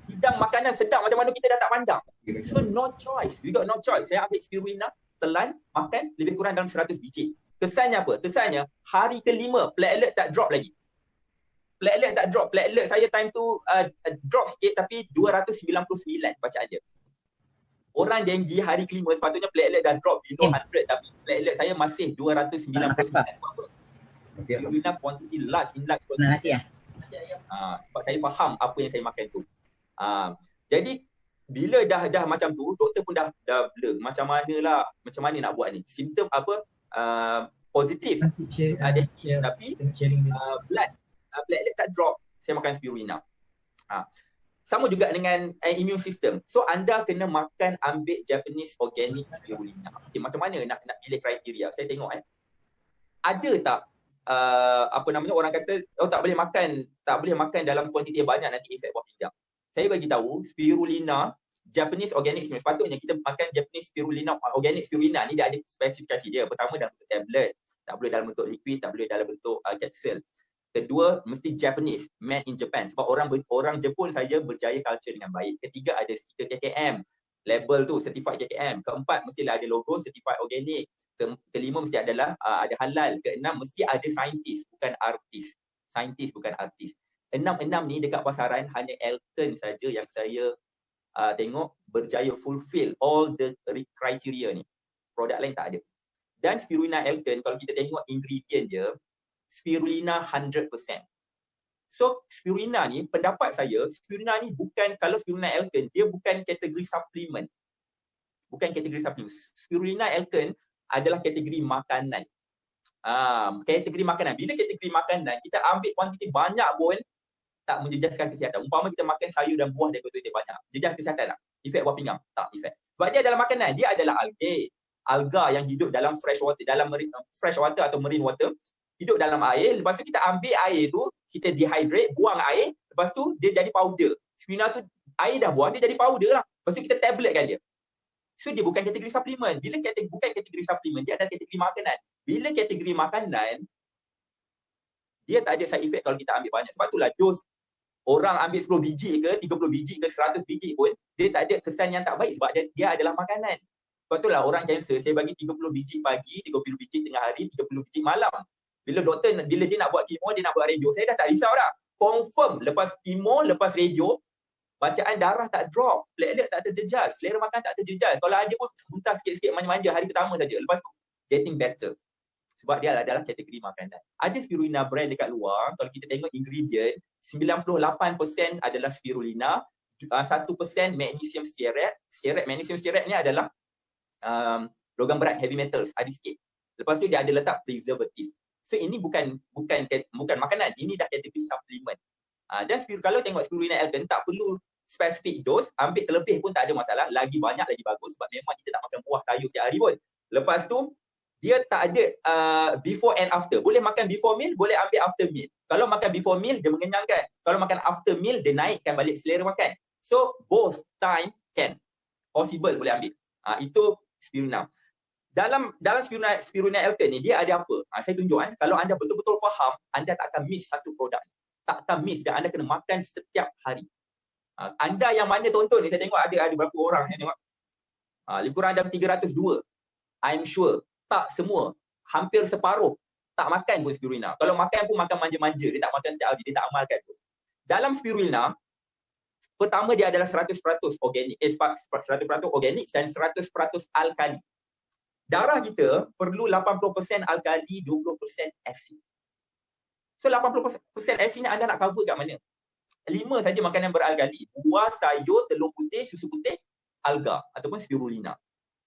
Hidang makanan sedap macam mana kita dah tak pandang. So no choice. We got no choice. Saya ambil spirulina, telan, makan lebih kurang dalam 100 biji. Kesannya apa? Kesannya hari ke-5 platelet tak drop lagi. Platelet tak drop. Platelet saya time tu drop sikit tapi 299 bacaan dia. Orang dengki hari ke-5 sepatutnya platelet dah drop below 100 tapi platelet saya masih 299. Spirulina quantity large in large quantity. Sebab saya faham apa yang saya makan tu. Jadi bila dah macam tu, doktor pun dah blur. Macam mana nak buat ni? Simptom apa? Positif. Tapi blood platelet tak drop, saya makan spirulina. Sama juga dengan immune system. So anda kena ambil Japanese Organic Spirulina. Okay, macam mana nak pilih kriteria? Saya tengok ada tak orang kata tak boleh makan dalam kuantiti yang banyak nanti efek buah pinggang. Saya bagi tahu spirulina Japanese Organic Spirulina, sepatutnya kita makan Japanese Spirulina Organic Spirulina ni dia ada spesifikasi dia. Pertama dalam bentuk tablet, tak boleh dalam bentuk liquid, tak boleh dalam bentuk kapsul. Kedua, mesti Japanese, made in Japan. Sebab orang Jepun saja berjaya culture dengan baik. Ketiga, ada stiker KKM. Label tu, certified KKM. Keempat, mestilah ada logo certified organic. Kelima, mesti ada halal. Keenam, mesti ada saintis, bukan artis. Saintis, bukan artis. Enam ni dekat pasaran, hanya Elton saja yang saya tengok berjaya fulfill all the criteria ni. Produk lain tak ada. Dan spirulina Elton, kalau kita tengok ingredient dia, spirulina 100%. So spirulina ni, pendapat saya, spirulina ni bukan, kalau spirulina Elton, dia bukan kategori supplement. Bukan kategori supplement. Spirulina Elton adalah kategori makanan. Kategori makanan. Bila kategori makanan, kita ambil kuantiti banyak pun tak menjejaskan kesihatan. Umpama kita makan sayur dan buah dari kuantiti banyak. Jejas kesihatan tak? Efek buah pinggang? Tak efek. Sebab dia adalah makanan. Dia adalah alga yang hidup dalam fresh water, fresh water atau marine water. Hidup dalam air, lepas tu kita ambil air tu, kita dehydrate, buang air, lepas tu dia jadi powder. Spirulina tu air dah buang, dia jadi powder lah. Lepas tu kita tabletkan dia. So dia bukan kategori suplemen. Bila bukan kategori suplemen, dia adalah kategori makanan. Bila kategori makanan, dia tak ada side effect kalau kita ambil banyak. Sebab itulah dos orang ambil 10 biji ke, 30 biji ke, 100 biji pun, dia tak ada kesan yang tak baik sebab dia adalah makanan. Sebab itulah orang kanser, saya bagi 30 biji pagi, 30 biji tengah hari, 30 biji malam. Bila dia nak buat kemo, dia nak buat radio, saya dah tak risau dah. Confirm lepas kemo, lepas radio, bacaan darah tak drop, platelet tak terjejas, selera makan tak terjejas. Kalau ada pun muntah sikit-sikit manja-manja hari pertama saja. Lepas tu getting better. Sebab dia adalah kategori makanan. Ada spirulina brand dekat luar, kalau kita tengok ingredient, 98% adalah spirulina, 1% magnesium stearate. Magnesium stearate ni adalah logam berat, heavy metals, ada sikit. Lepas tu dia ada letak preservative. So ini bukan makanan, ini dah kategori supplement. Dan kalau tengok spirulina Elton, tak perlu spesifik dos, ambil terlebih pun tak ada masalah, lagi banyak lagi bagus sebab memang kita tak makan buah sayur setiap hari pun. Lepas tu dia tak ada before and after. Boleh makan before meal, boleh ambil after meal. Kalau makan before meal dia mengenyangkan. Kalau makan after meal dia naikkan balik selera makan. So both time can possible boleh ambil. Itu spirulina. Dalam spirulina Elton ni dia ada apa? Saya tunjuk kalau anda betul-betul faham, anda tak akan miss satu produk. Tak akan miss dan anda kena makan setiap hari. Anda yang mana tonton ni, saya tengok ada berapa orang yang tengok. Lebih kurang ada 302. I'm sure tak semua, hampir separuh tak makan pun spirulina. Kalau makan pun makan manja-manja, dia tak makan setiap hari, dia tak amalkan pun. Dalam spirulina, pertama dia adalah 100% organik, 100% organik dan 100% alkali. Darah kita perlu 80% alkali, 20% asid. So 80% asid ni anda nak cover kat mana? 5 saja makanan beralkali. Buah, sayur, telur putih, susu putih, alga ataupun spirulina.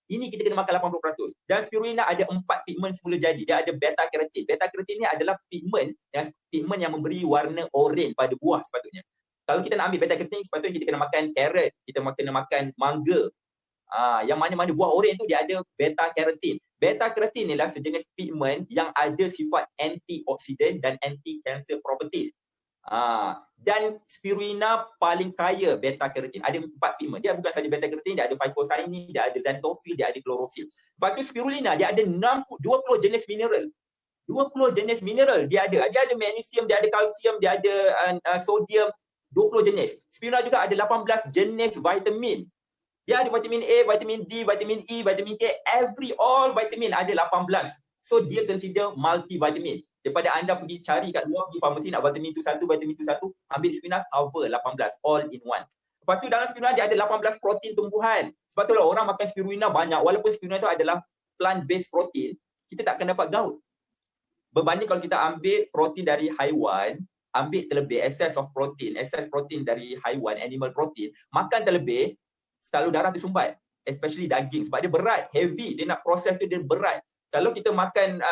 Ini kita kena makan 80%. Dan spirulina ada 4 pigmen semula jadi. Dia ada beta karotin. Beta karotin ni adalah pigmen yang memberi warna oranye pada buah sepatutnya. Kalau kita nak ambil beta karotin, sepatutnya kita kena makan carrot, kita kena makan mangga. Yang mana-mana buah oranye tu dia ada beta karotin. Beta karotin ni adalah sejenis pigmen yang ada sifat antioksidan dan anti-cancer properties. Dan spirulina paling kaya beta karotin. Ada 4 pigmen. Dia bukan saja beta karotin, dia ada phycocyanin, dia ada xanthophyll, dia ada chlorophyll. Lepas tu spirulina dia ada 20 jenis mineral. 20 jenis mineral dia ada. Dia ada magnesium, dia ada kalsium, dia ada sodium, 20 jenis. Spirulina juga ada 18 jenis vitamin. Dia ada vitamin A, vitamin D, vitamin E, vitamin K, all vitamin ada 18. So dia consider multivitamin. Daripada anda pergi cari kat luar, pergi farmasi nak vitamin tu satu, ambil spirulina cover 18, all in one. Lepas tu dalam spirulina dia ada 18 protein tumbuhan. Sebab tu lah orang makan spirulina banyak. Walaupun spirulina tu adalah plant-based protein, kita tak akan dapat gout. Berbanding kalau kita ambil protein dari haiwan, ambil terlebih, excess protein dari haiwan, animal protein, makan terlebih, selalu darah tersumbat. Especially daging. Sebab dia berat, heavy. Dia nak proses tu dia berat. Kalau kita makan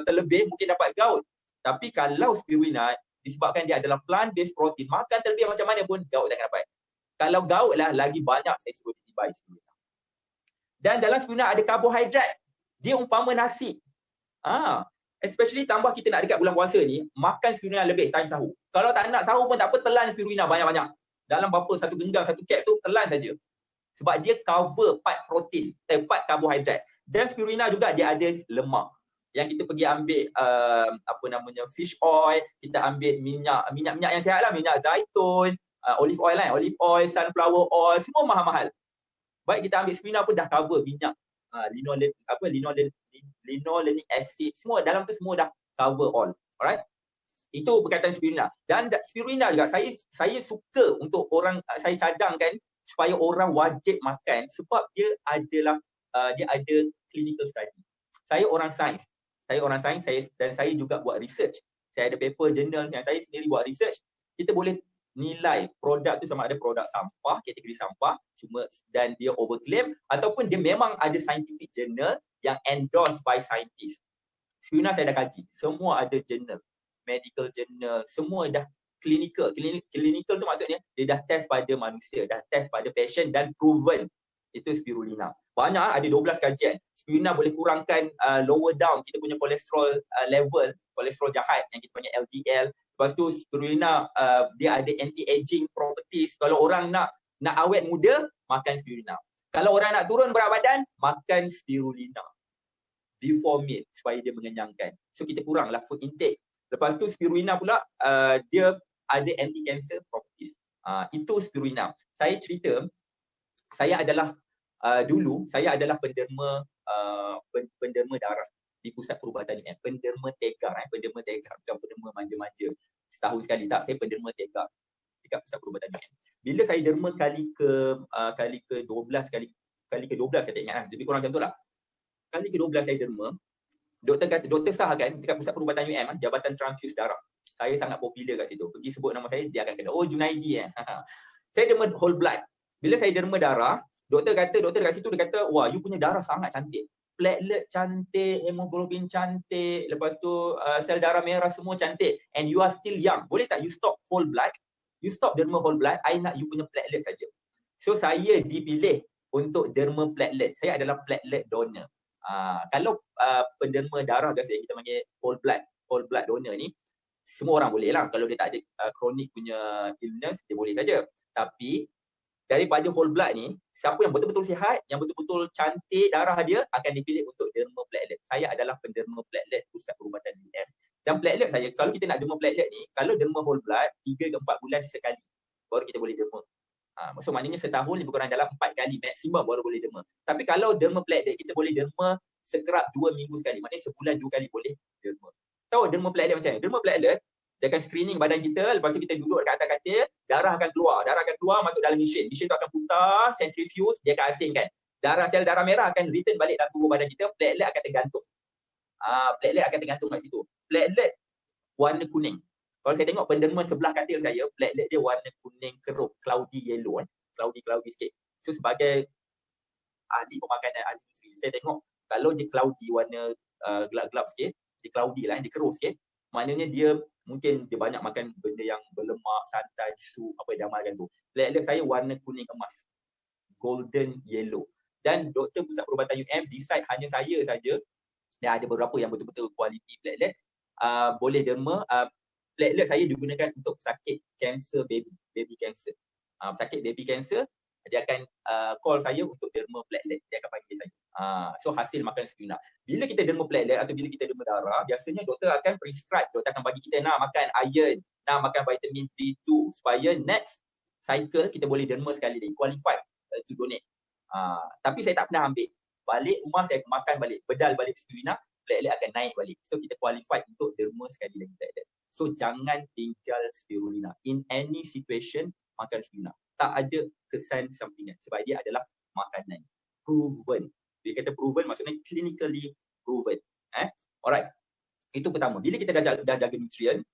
terlebih mungkin dapat gout. Tapi kalau spirulina disebabkan dia adalah plant-based protein, makan terlebih macam mana pun gout tak akan dapat. Kalau gout lah lagi banyak saya suruh ditibai spirulina. Dan dalam spirulina ada karbohidrat. Dia umpama nasi. Especially tambah kita nak dekat bulan puasa ni, makan spirulina lebih time sahur. Kalau tak nak sahur pun tak apa, telan spirulina banyak-banyak. Dalam berapa satu genggam, satu cap tu telan saja. Sebab dia cover part protein, part karbohidrat. Dan spirulina juga dia ada lemak. Yang kita pergi ambil fish oil, kita ambil minyak yang sihat lah, minyak zaitun, olive oil, sunflower oil, semua mahal-mahal. Baik kita ambil spirulina pun dah cover minyak, linolenic acid, semua dalam tu semua dah cover all. Alright? Itu berkaitan spirulina. Dan spirulina juga saya suka untuk orang, saya cadangkan supaya orang wajib makan sebab dia ada clinical study. Saya orang sains, dan saya juga buat research. Saya ada paper jurnal yang saya sendiri buat research. Kita boleh nilai produk tu sama ada produk sampah, kategori sampah, cuma dan dia overclaim ataupun dia memang ada scientific journal yang endorsed by scientists. Spirulina saya dah kaji. Semua ada journal, medical journal, semua dah clinical. Clinical tu maksudnya dia dah test pada manusia, dah test pada patient dan proven. Itu spirulina. Banyak, ada 12 kajian. Spirulina boleh kurangkan lower down kita punya kolesterol level, kolesterol jahat yang kita panggil LDL. Lepas tu spirulina dia ada anti-aging properties. Kalau orang nak awet muda, makan spirulina. Kalau orang nak turun berat badan, makan spirulina before meal supaya dia mengenyangkan. So kita kuranglah food intake. Lepas tu spirulina pula dia ada anti-cancer properties. Itu spirulina. Saya cerita, saya adalah dulu saya adalah penderma darah di pusat perubatan UM, penderma tegar, penderma tegar, bukan penderma manja-manja setahun sekali, tak, saya penderma tegar dekat pusat perubatan UM. Bila saya derma kali ke-12 saya tak ingat, lebih kurang macam tu lah. Kali ke-12 saya derma, doktor sahkan dekat pusat perubatan UM, Jabatan Transfus Darah. Saya sangat popular kat situ. Pergi sebut nama saya, dia akan kena, oh Junaidi Saya derma whole blood. Bila saya derma darah, doktor kat situ dia kata, wah, you punya darah sangat cantik. Platelet cantik, hemoglobin cantik, lepas tu sel darah merah semua cantik, and you are still young. Boleh tak you stop whole blood? You stop derma whole blood, I nak you punya platelet saja. So saya dipilih untuk derma platelet. Saya adalah platelet donor. Kalau penderma darah biasa kita panggil whole blood donor ni, semua orang boleh lah. Kalau dia tak ada chronic punya illness, dia boleh saja. Tapi daripada whole blood ni, siapa yang betul-betul sihat, yang betul-betul cantik darah dia, akan dipilih untuk derma platelet. Saya adalah penderma platelet pusat perubatan UM. Dan platelet saya, kalau kita nak derma platelet ni, kalau derma whole blood 3 ke 4 bulan sekali baru kita boleh derma. Maksud maknanya setahun lebih kurang dalam 4 kali maksimum baru boleh derma. Tapi kalau derma platelet, kita boleh derma sekerap 2 minggu sekali. Maknanya sebulan 2 kali boleh derma. Tahu derma platelet macam ni? Derma platelet, dia akan screening badan kita, lepas tu kita duduk dekat atas katil, darah akan keluar masuk dalam mesin. Mesin tu akan putar, centrifuge, dia akan asingkan. Sel darah merah akan return balik dalam tubuh badan kita, platelet akan tergantung. Platelet akan tergantung kat situ. Platelet warna kuning. Kalau saya tengok penderma sebelah katil saya, platelet dia warna kuning keruh, cloudy yellow, cloudy sikit. So sebagai ahli pemakanan, ahli nutrisi, saya tengok kalau dia cloudy warna gelap-gelap sikit, dia cloudy lah, dia keruh sikit, maknanya dia mungkin dia banyak makan benda yang berlemak, santan, sup, apa yang diamalkan tu. Platelet saya warna kuning emas, golden yellow. Dan doktor pusat perubatan UM decide hanya saya saja, dan ada beberapa yang betul-betul kualiti platelet, boleh derma. Platelet saya digunakan untuk sakit kanser baby cancer. Sakit baby cancer, dia akan call saya untuk derma platelet. Dia akan panggil saya. So hasil makan Spirulina. Bila kita derma platelet atau bila kita derma darah, biasanya doktor akan prescribe, doktor akan bagi kita nak makan iron, nak makan vitamin B2 supaya next cycle kita boleh derma sekali lagi, qualified to donate. Tapi saya tak pernah ambil. Balik rumah saya makan balik, bedal balik Spirulina, platelet akan naik balik. So kita qualified untuk derma sekali lagi platelet. So jangan tinggal Spirulina. In any situation, makan Spirulina. Tak ada kesan sampingan sebab dia adalah makanan. Proven. Dia kata proven maksudnya clinically proven. Alright. Itu pertama. Bila kita dah jaga nutrien,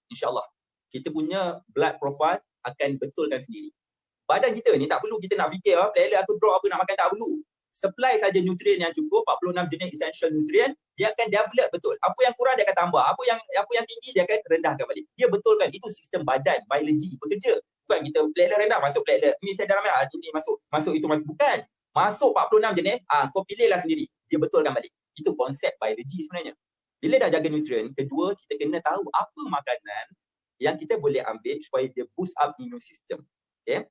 insyaAllah kita punya blood profile akan betulkan sendiri. Badan kita ni tak perlu kita nak fikir platelet aku drop apa nak makan, tak perlu. Supply saja nutrien yang cukup, 46 jenis essential nutrien, dia akan develop betul. Apa yang kurang dia akan tambah, apa yang tinggi dia akan rendahkan balik. Dia betulkan, itu sistem badan, biologi bekerja. Bukan kita platelet rendah masuk platelet, ni saya darah merah, ini masuk itu masuk, bukan. Masuk 46 jenis, kau pilihlah sendiri. Dia betulkan balik. Itu konsep biologi sebenarnya. Bila dah jaga nutrien, kedua kita kena tahu apa makanan yang kita boleh ambil supaya dia boost up immune system. Okay?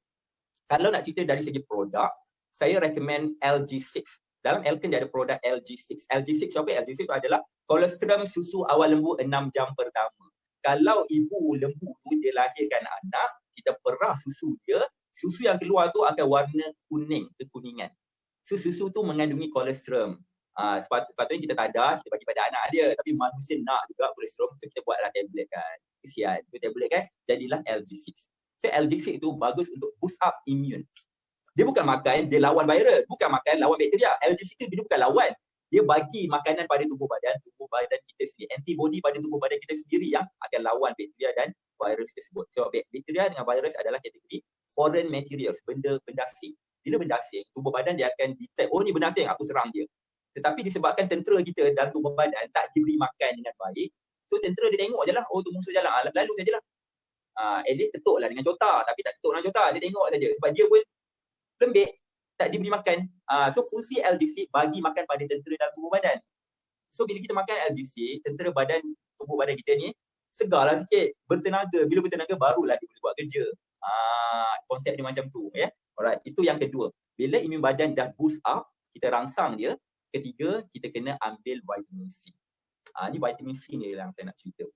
Kalau nak cerita dari segi produk, saya recommend LG6. Dalam Elken dia ada produk LG6. LG6 apa? LG6 adalah kolostrum susu awal lembu 6 jam pertama. Kalau ibu lembu tu dia lahirkan anak, kita perah susu dia, susu yang keluar tu akan warna kuning, kekuningan. So susu tu mengandungi kolostrum. Sepatutnya kita tak ada, kita bagi pada anak dia. Tapi manusia nak juga kolostrum, so kita buatlah tablet kan. Kesian, itu tablet kan, jadilah LG6. So LG6 itu bagus untuk boost up immune. Dia bukan makan, dia lawan virus. Bukan makan, lawan bakteria. LG6 itu dia bukan lawan. Dia bagi makanan pada tubuh badan kita sendiri. Antibody pada tubuh badan kita sendiri yang akan lawan bakteria dan virus tersebut. So bakteria dengan virus adalah kategori foreign materials, benda asing. Bila benda asing, tubuh badan dia akan detect, oh ni benda asing, aku serang dia. Tetapi disebabkan tentera kita dalam tubuh badan tak diberi makan dengan baik, so tentera dia tengok je lah, oh tu musuh jalan, lalu sajalah. Dia ketuk lah dengan cotak, tapi tak ketuk dengan cotak, dia tengok saja sebab dia pun lembik, tak diberi makan. So fungsi LG6 bagi makan pada tentera dalam tubuh badan. So bila kita makan LG6, tentera tubuh badan kita ni segarlah sikit, bertenaga. Bila bertenaga barulah dia boleh buat kerja. Konsep dia macam tu ya. Alright, itu yang kedua. Bila imun badan dah boost up, kita rangsang dia. Ketiga, kita kena ambil vitamin C. Ni vitamin C ni yang saya nak cerita.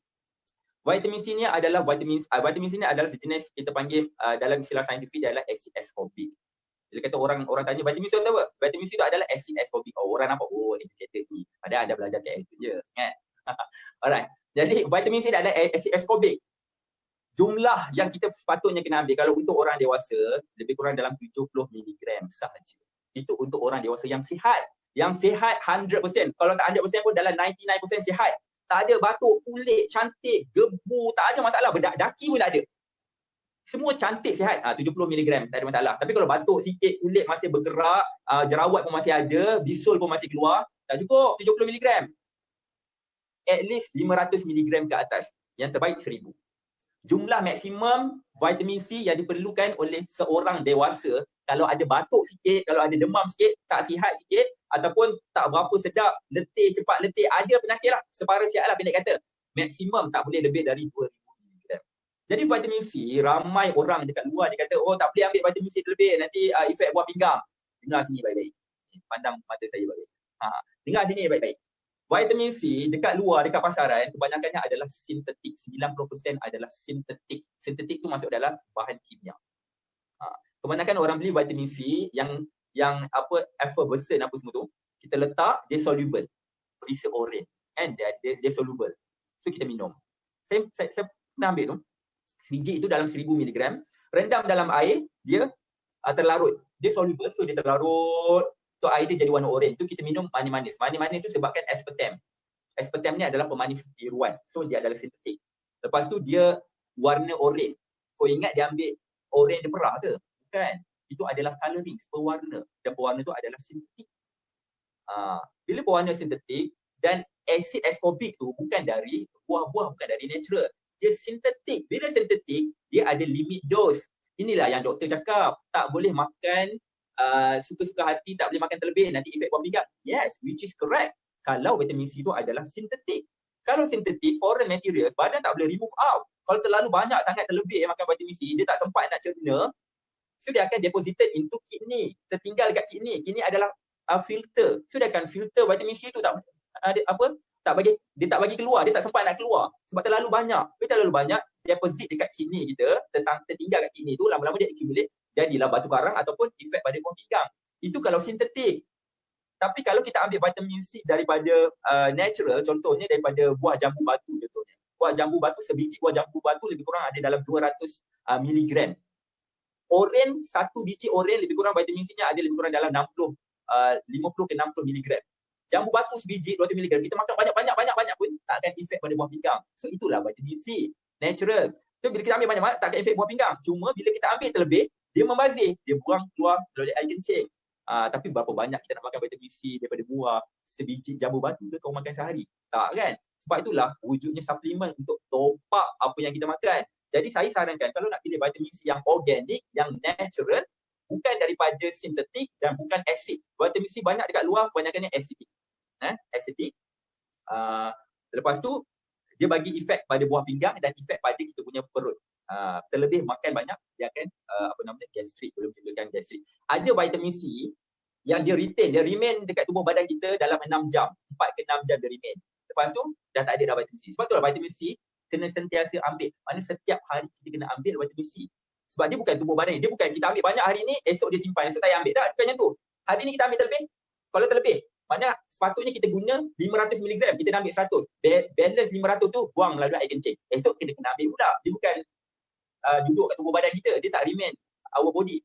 Vitamin C ni adalah vitamin C ni adalah sejenis kita panggil dalam istilah saintifik dia adalah acid ascorbic. Bila kata orang tanya vitamin C tu apa? Vitamin C tu adalah acid ascorbic. Orang nampak educated ni. Padahal anda belajar KL tu je, kan? Alright. Jadi vitamin C adalah acid ascorbic. Jumlah yang kita sepatutnya kena ambil kalau untuk orang dewasa lebih kurang dalam 70 mg sahaja. Itu untuk orang dewasa yang sihat. Yang sihat 100%. Kalau tak 100% pun dalam 99% sihat. Tak ada batuk, kulit cantik, gebu, tak ada masalah. Bedak daki pun tak ada. Semua cantik sihat. 70 mg tak ada masalah. Tapi kalau batuk sikit, kulit masih bergerak, jerawat pun masih ada, bisul pun masih keluar, tak cukup 70 mg. At least 500 mg ke atas. Yang terbaik 1000. Jumlah maksimum vitamin C yang diperlukan oleh seorang dewasa kalau ada batuk sikit, kalau ada demam sikit, tak sihat sikit ataupun tak berapa sedap, letih, cepat letih, ada penyakit lah, separa sihat lah pendek kata. Maksimum tak boleh lebih dari 2000 mg. Jadi vitamin C, ramai orang dekat luar dia kata, tak boleh ambil vitamin C terlebih, nanti efek buah pinggang. Dengar sini baik-baik. Pandang mata saya baik-baik. Dengar sini baik-baik. Vitamin C dekat luar, dekat pasaran, kebanyakannya adalah sintetik. 90% adalah sintetik. Sintetik tu masuk dalam bahan kimia. Kebanyakan orang beli vitamin C yang effervescent apa semua tu, kita letak, dia soluble. Berisi oren. Kan? Dia soluble. So kita minum. Saya pernah ambil tu. Sebiji itu dalam 1000 mg. Rendam dalam air, dia terlarut. Dia soluble, so dia terlarut. So air dia jadi warna oren. Tu kita minum manis-manis. Manis-manis tu sebabkan aspartam. Aspartam ni adalah pemanis tiruan. So dia adalah sintetik. Lepas tu dia warna oren. Kau ingat dia ambil oren dia perah ke? Bukan. Itu adalah coloring, pewarna. Dan pewarna tu adalah sintetik. Bila pewarna sintetik dan acid ascorbic tu bukan dari buah-buah, bukan dari natural. Dia sintetik. Bila sintetik, dia ada limit dose. Inilah yang doktor cakap. Tak boleh makan suka-suka hati, tak boleh makan terlebih, nanti efek buah pinggang. Yes, which is correct. Kalau vitamin C tu adalah sintetik. Kalau sintetik, foreign materials, badan tak boleh remove out. Kalau terlalu banyak sangat terlebih makan vitamin C, dia tak sempat nak cerna, so dia akan deposited into kidney. Tertinggal dekat kidney. Kidney adalah filter. So dia akan filter vitamin C tu tak bagi keluar, dia tak sempat nak keluar sebab terlalu banyak. Bila terlalu banyak deposit dekat kidney kita, tertinggal kat kidney tu, lama-lama dia accumulate, jadilah batu karang ataupun efek pada buah pinggang. Itu kalau sintetik. Tapi kalau kita ambil vitamin C daripada natural, contohnya daripada buah jambu batu contohnya. Buah jambu batu, sebiji buah jambu batu lebih kurang ada dalam 200 mg. Oren, satu biji oren lebih kurang vitamin C-nya ada lebih kurang dalam 50 ke 60 mg. Jambu batu sebiji 200 mg. Kita makan banyak pun tak akan efek pada buah pinggang. So itulah vitamin C, natural. So bila kita ambil banyak-banyak tak akan efek buah pinggang. Cuma bila kita ambil terlebih, dia membazir, dia buang keluar melalui air kencing. Tapi berapa banyak kita nak makan vitamin C daripada buah sebiji jambu batu ke kau makan sehari? Tak kan? Sebab itulah wujudnya suplemen untuk top up apa yang kita makan. Jadi saya sarankan kalau nak pilih vitamin C yang organik, yang natural, bukan daripada sintetik dan bukan asid. Vitamin C banyak dekat luar, kebanyakannya acidic. Acidic. Lepas tu dia bagi efek pada buah pinggang dan efek pada kita punya perut. Terlebih makan banyak, dia akan gastrik, boleh menciptakan gastrik. Ada vitamin C yang dia retain, dia remain dekat tubuh badan kita dalam 6 jam, 4 ke 6 jam dia remain. Lepas tu dah tak ada dah vitamin C. Sebab itulah vitamin C kena sentiasa ambil. Maknanya setiap hari kita kena ambil vitamin C. Sebab dia bukan tubuh badan ni, dia bukan kita ambil banyak hari ni, esok dia simpan, esok tak payah ambil. Tak, bukan macam tu. Hari ni kita ambil terlebih, kalau terlebih, maknanya sepatutnya kita guna 500 mg, kita dah ambil 100. Balance 500 tu buang melalui air kencing. Esok kita kena ambil pula. Dia bukan duduk kat tubuh badan kita, dia tak remain our body.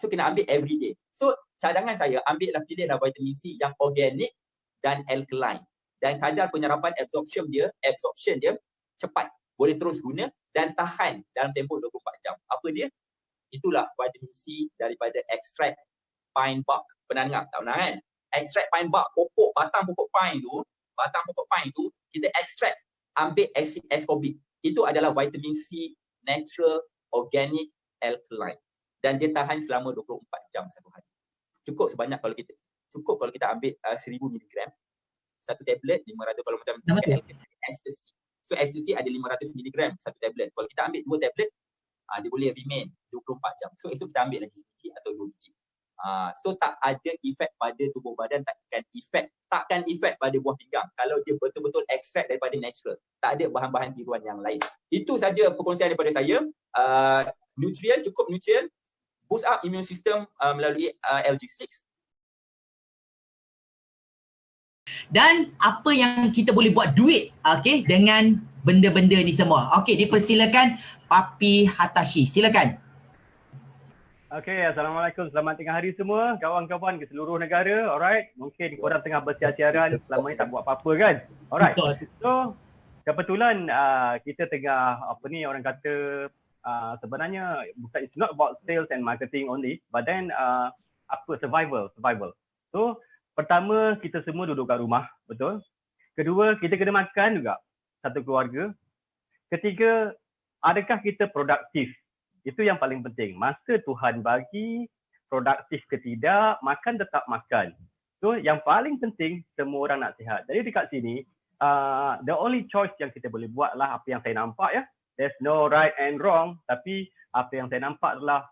So kena ambil every day. So cadangan saya, pilihlah vitamin C yang organik dan alkaline. Dan kadar penyerapan absorption dia cepat. Boleh terus guna dan tahan dalam tempoh 24 jam. Apa dia? Itulah vitamin C daripada ekstrak pine bark. Pernah dengar? Tak pernah kan? Ekstrak pine bark, batang pokok pine tu, kita ekstrak, ambil acid ascorbic. Itu adalah vitamin C natural, organic, alkaline. Dan dia tahan selama 24 jam satu hari. Cukup kalau kita ambil 1000 mg. Satu tablet 500, kalau macam ecstasy. So ecstasy ada 500 mg satu tablet. Kalau kita ambil 2 tablet, dia boleh remain 24 jam. So esok kita ambil lagi sebiji atau 2 biji. So tak ada efek pada tubuh badan, takkan efek pada buah pinggang kalau dia betul-betul ekstrak daripada natural. Tak ada bahan-bahan tiruan yang lain. Itu saja perkongsian daripada saya. Nutrien, cukup nutrien boost up immune system melalui LG6. Dan apa yang kita boleh buat duit dengan benda-benda ni semua. Dipersilakan Papi Hatashi. Silakan. Assalamualaikum. Selamat tengah hari semua, kawan-kawan ke seluruh negara. Alright, mungkin korang tengah bersiaran selama ni tak buat apa-apa kan. Alright. So, kebetulan kita tengah orang kata sebenarnya bukan, it's not about sales and marketing only, but then survival. So, pertama kita semua duduk kat rumah, betul? Kedua, kita kena makan juga satu keluarga. Ketiga, adakah kita produktif? Itu yang paling penting. Masa Tuhan bagi, produktif ke tidak, makan tetap makan. So yang paling penting, semua orang nak sihat. Jadi dekat sini, the only choice yang kita boleh buat lah apa yang saya nampak ya. There's no right and wrong. Tapi apa yang saya nampak adalah,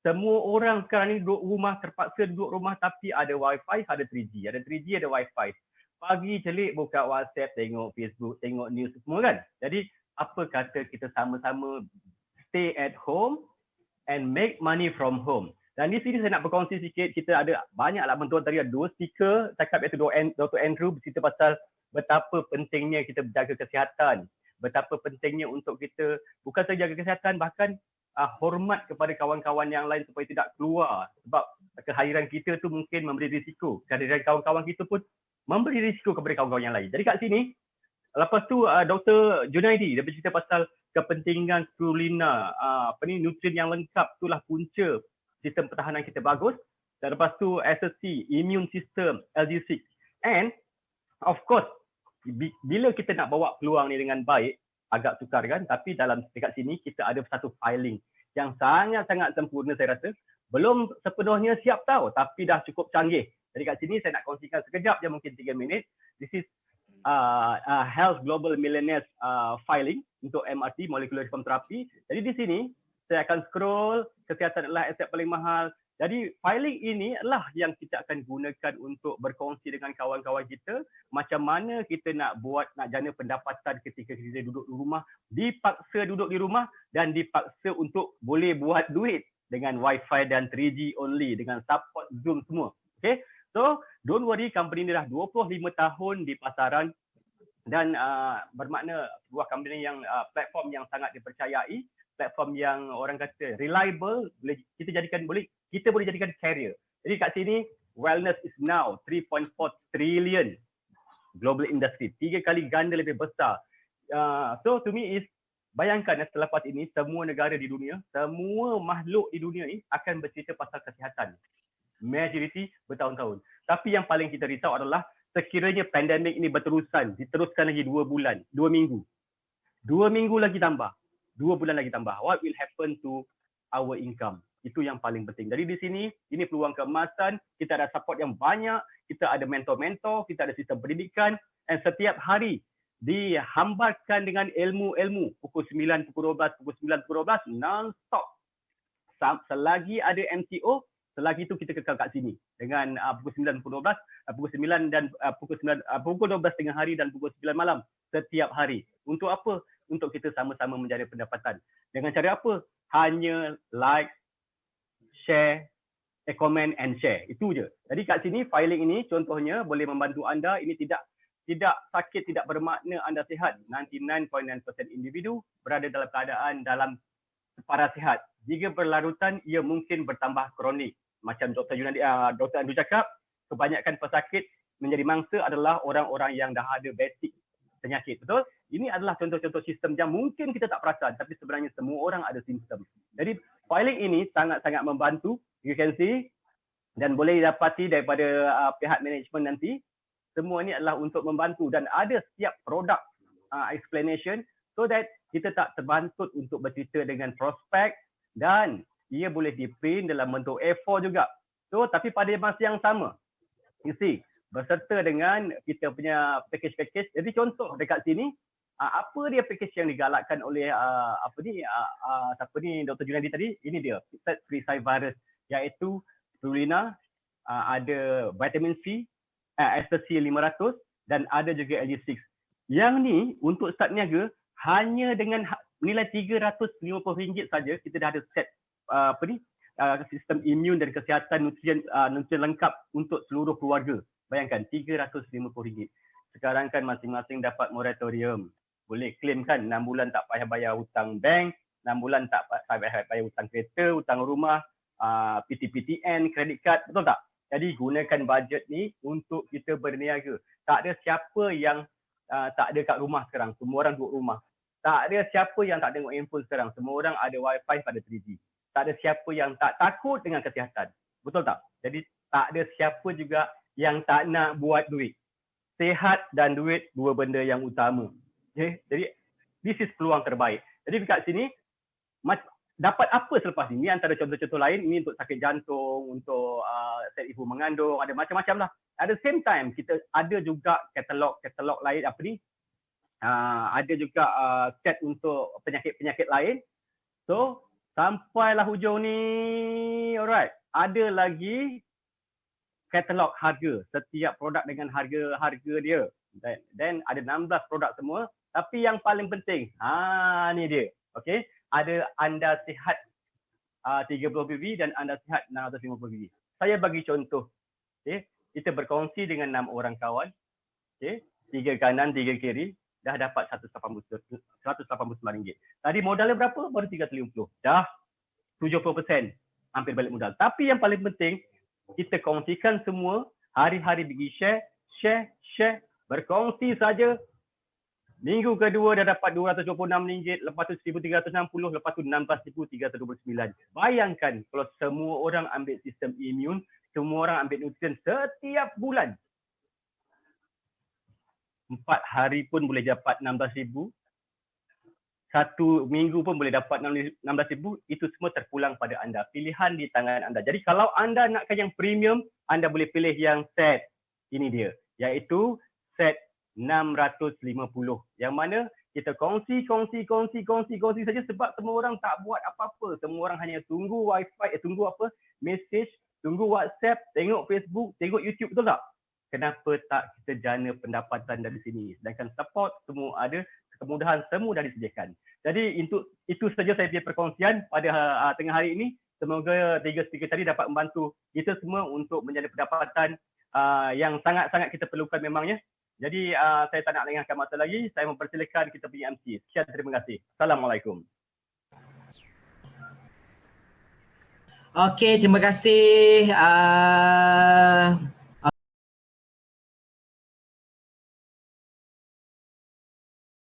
semua orang sekarang ni duduk rumah, terpaksa duduk rumah tapi ada wifi, ada 3G. Ada 3G, ada wifi. Pagi celik buka WhatsApp, tengok Facebook, tengok news semua kan. Jadi apa kata kita sama-sama stay at home and make money from home. Dan di sini saya nak berkongsi sikit, kita ada banyaklah bantuan tadi, ada 2 speaker cakap iaitu Dr. Andrew bercerita pasal betapa pentingnya kita berjaga kesihatan, betapa pentingnya untuk kita bukan saja jaga kesihatan, bahkan hormat kepada kawan-kawan yang lain supaya tidak keluar, sebab kehadiran kita tu mungkin memberi risiko, kehadiran kawan-kawan kita pun memberi risiko kepada kawan-kawan yang lain. Jadi kat sini lepas tu Dr. Junaidi dia bercerita pasal kepentingan spirulina, nutrien yang lengkap itulah punca sistem pertahanan kita bagus. Dan lepas tu SSC, immune system, LG6. And of course, bila kita nak bawa peluang ni dengan baik, agak sukar kan, tapi dekat sini kita ada satu filing yang sangat-sangat sempurna saya rasa. Belum sepenuhnya siap tahu, tapi dah cukup canggih. Jadi kat sini saya nak kongsikan sekejap je, mungkin 3 minit. This is Health Global Millionaires filing untuk MRT, Molecular Reform Therapy. Jadi di sini saya akan scroll, kesihatan adalah aset paling mahal. Jadi filing ini adalah yang kita akan gunakan untuk berkongsi dengan kawan-kawan kita macam mana kita nak jana pendapatan ketika kita duduk di rumah, dipaksa duduk di rumah dan dipaksa untuk boleh buat duit dengan wifi dan 3G only dengan support Zoom semua. Okay? So, don't worry, company ni dah 25 tahun di pasaran dan bermakna sebuah company yang platform yang sangat dipercayai, platform yang orang kata reliable, kita boleh jadikan carrier. Jadi kat sini, wellness is now 3.4 trillion global industry, 3 kali ganda lebih besar. So to me is, bayangkan selepas ini semua negara di dunia, semua makhluk di dunia ni akan bercerita pasal kesihatan. Majority bertahun-tahun. Tapi yang paling kita risau adalah sekiranya pandemik ini diteruskan lagi 2 bulan, 2 minggu. 2 minggu lagi tambah, 2 bulan lagi tambah. What will happen to our income? Itu yang paling penting. Jadi di sini, ini peluang keemasan, kita ada support yang banyak, kita ada mentor-mentor, kita ada sistem pendidikan, dan setiap hari dihambarkan dengan ilmu-ilmu. Pukul 9, pukul 12, pukul 9, pukul 12, non-stop. Selagi ada MCO, selagi itu kita kekal kat sini dengan pukul 9, pukul 12, pukul 9 dan pukul 12 tengah hari dan pukul 9 malam setiap hari. Untuk apa? Untuk kita sama-sama menjadi pendapatan. Dengan cara apa? Hanya like, share, comment and share. Itu je. Jadi kat sini filing ini contohnya boleh membantu anda. Ini tidak sakit, tidak bermakna anda sihat. 99.9% individu berada dalam keadaan dalam separah sihat. Jika berlarutan, ia mungkin bertambah kronik. Macam Dr. Andrew cakap, kebanyakan pesakit menjadi mangsa adalah orang-orang yang dah ada basic penyakit. Betul? Ini adalah contoh-contoh sistem yang mungkin kita tak perasan, tapi sebenarnya semua orang ada simptom. Jadi filing ini sangat-sangat membantu, you can see, dan boleh didapati daripada pihak management nanti. Semua ini adalah untuk membantu dan ada setiap produk explanation so that kita tak terbantut untuk bercerita dengan prospek dan ia boleh di-print dalam bentuk A4 juga. So, tapi pada masa yang sama, you see, berserta dengan kita punya package-package. Jadi contoh dekat sini, apa dia package yang digalakkan oleh Dr. Junaidi tadi? Ini dia, Precise Virus, iaitu spirulina, ada vitamin C, SSC 500 dan ada juga LG6. Yang ni untuk start niaga hanya dengan nilai RM350 saja kita dah ada set sistem imun dan kesihatan nutrien lengkap untuk seluruh keluarga. Bayangkan RM350. Sekarang kan masing-masing dapat moratorium. Boleh claim kan 6 bulan tak payah bayar hutang bank, 6 bulan tak payah bayar hutang kereta, hutang rumah, PTPTN, kredit kad, betul tak? Jadi gunakan bajet ni untuk kita berniaga. Tak ada siapa yang tak ada kat rumah sekarang. Semua orang duduk rumah. Tak ada siapa yang tak tengok handphone sekarang. Semua orang ada wifi pada 3G. Tak ada siapa yang tak takut dengan kesihatan. Betul tak? Jadi tak ada siapa juga yang tak nak buat duit. Sehat dan duit, dua benda yang utama. Okay? Jadi this is peluang terbaik. Jadi dekat sini dapat apa selepas ni? Ini antara contoh-contoh lain. Ini untuk sakit jantung, untuk set ibu mengandung, ada macam-macam lah. At the same time, kita ada juga katalog lain apa ni? Ada juga set untuk penyakit-penyakit lain. So, sampailah hujung ni, alright. Ada lagi katalog harga. Setiap produk dengan harga dia. Dan ada 16 produk semua. Tapi yang paling penting, ni dia. Okay. Ada anda sihat 30 BB dan anda sihat 650 BB. Saya bagi contoh. Okay. Kita berkongsi dengan 6 orang kawan. Okay. 3 kanan, 3 kiri. Dah dapat RM189. Tadi modalnya berapa? Baru 350. Dah 70%. Hampir balik modal. Tapi yang paling penting, kita kongsikan semua. Hari-hari pergi share. Berkongsi saja. Minggu kedua dah dapat RM226, lepas tu RM1,360, lepas tu RM16,329. Bayangkan kalau semua orang ambil sistem imun, semua orang ambil nutrien setiap bulan. 4 hari pun boleh dapat RM16,000. 1 minggu pun boleh dapat RM16,000. Itu semua terpulang pada anda. Pilihan di tangan anda. Jadi kalau anda nakkan yang premium, anda boleh pilih yang set. Ini dia. Iaitu set 650. Yang mana kita kongsi saja sebab semua orang tak buat apa-apa. Semua orang hanya tunggu wifi, tunggu message, tunggu WhatsApp, tengok Facebook, tengok YouTube, betul tak? Kenapa tak kita jana pendapatan dari sini? Sedangkan support semua ada, kemudahan semua dah disediakan. Jadi itu saja saya punya perkongsian pada tengah hari ini. Semoga 3 speaker tadi dapat membantu kita semua untuk menjana pendapatan yang sangat-sangat kita perlukan memangnya. Jadi saya tak nak lengahkan masa lagi. Saya mempersilakan kita punya MC. Sekian, terima kasih. Assalamualaikum. Okey, terima kasih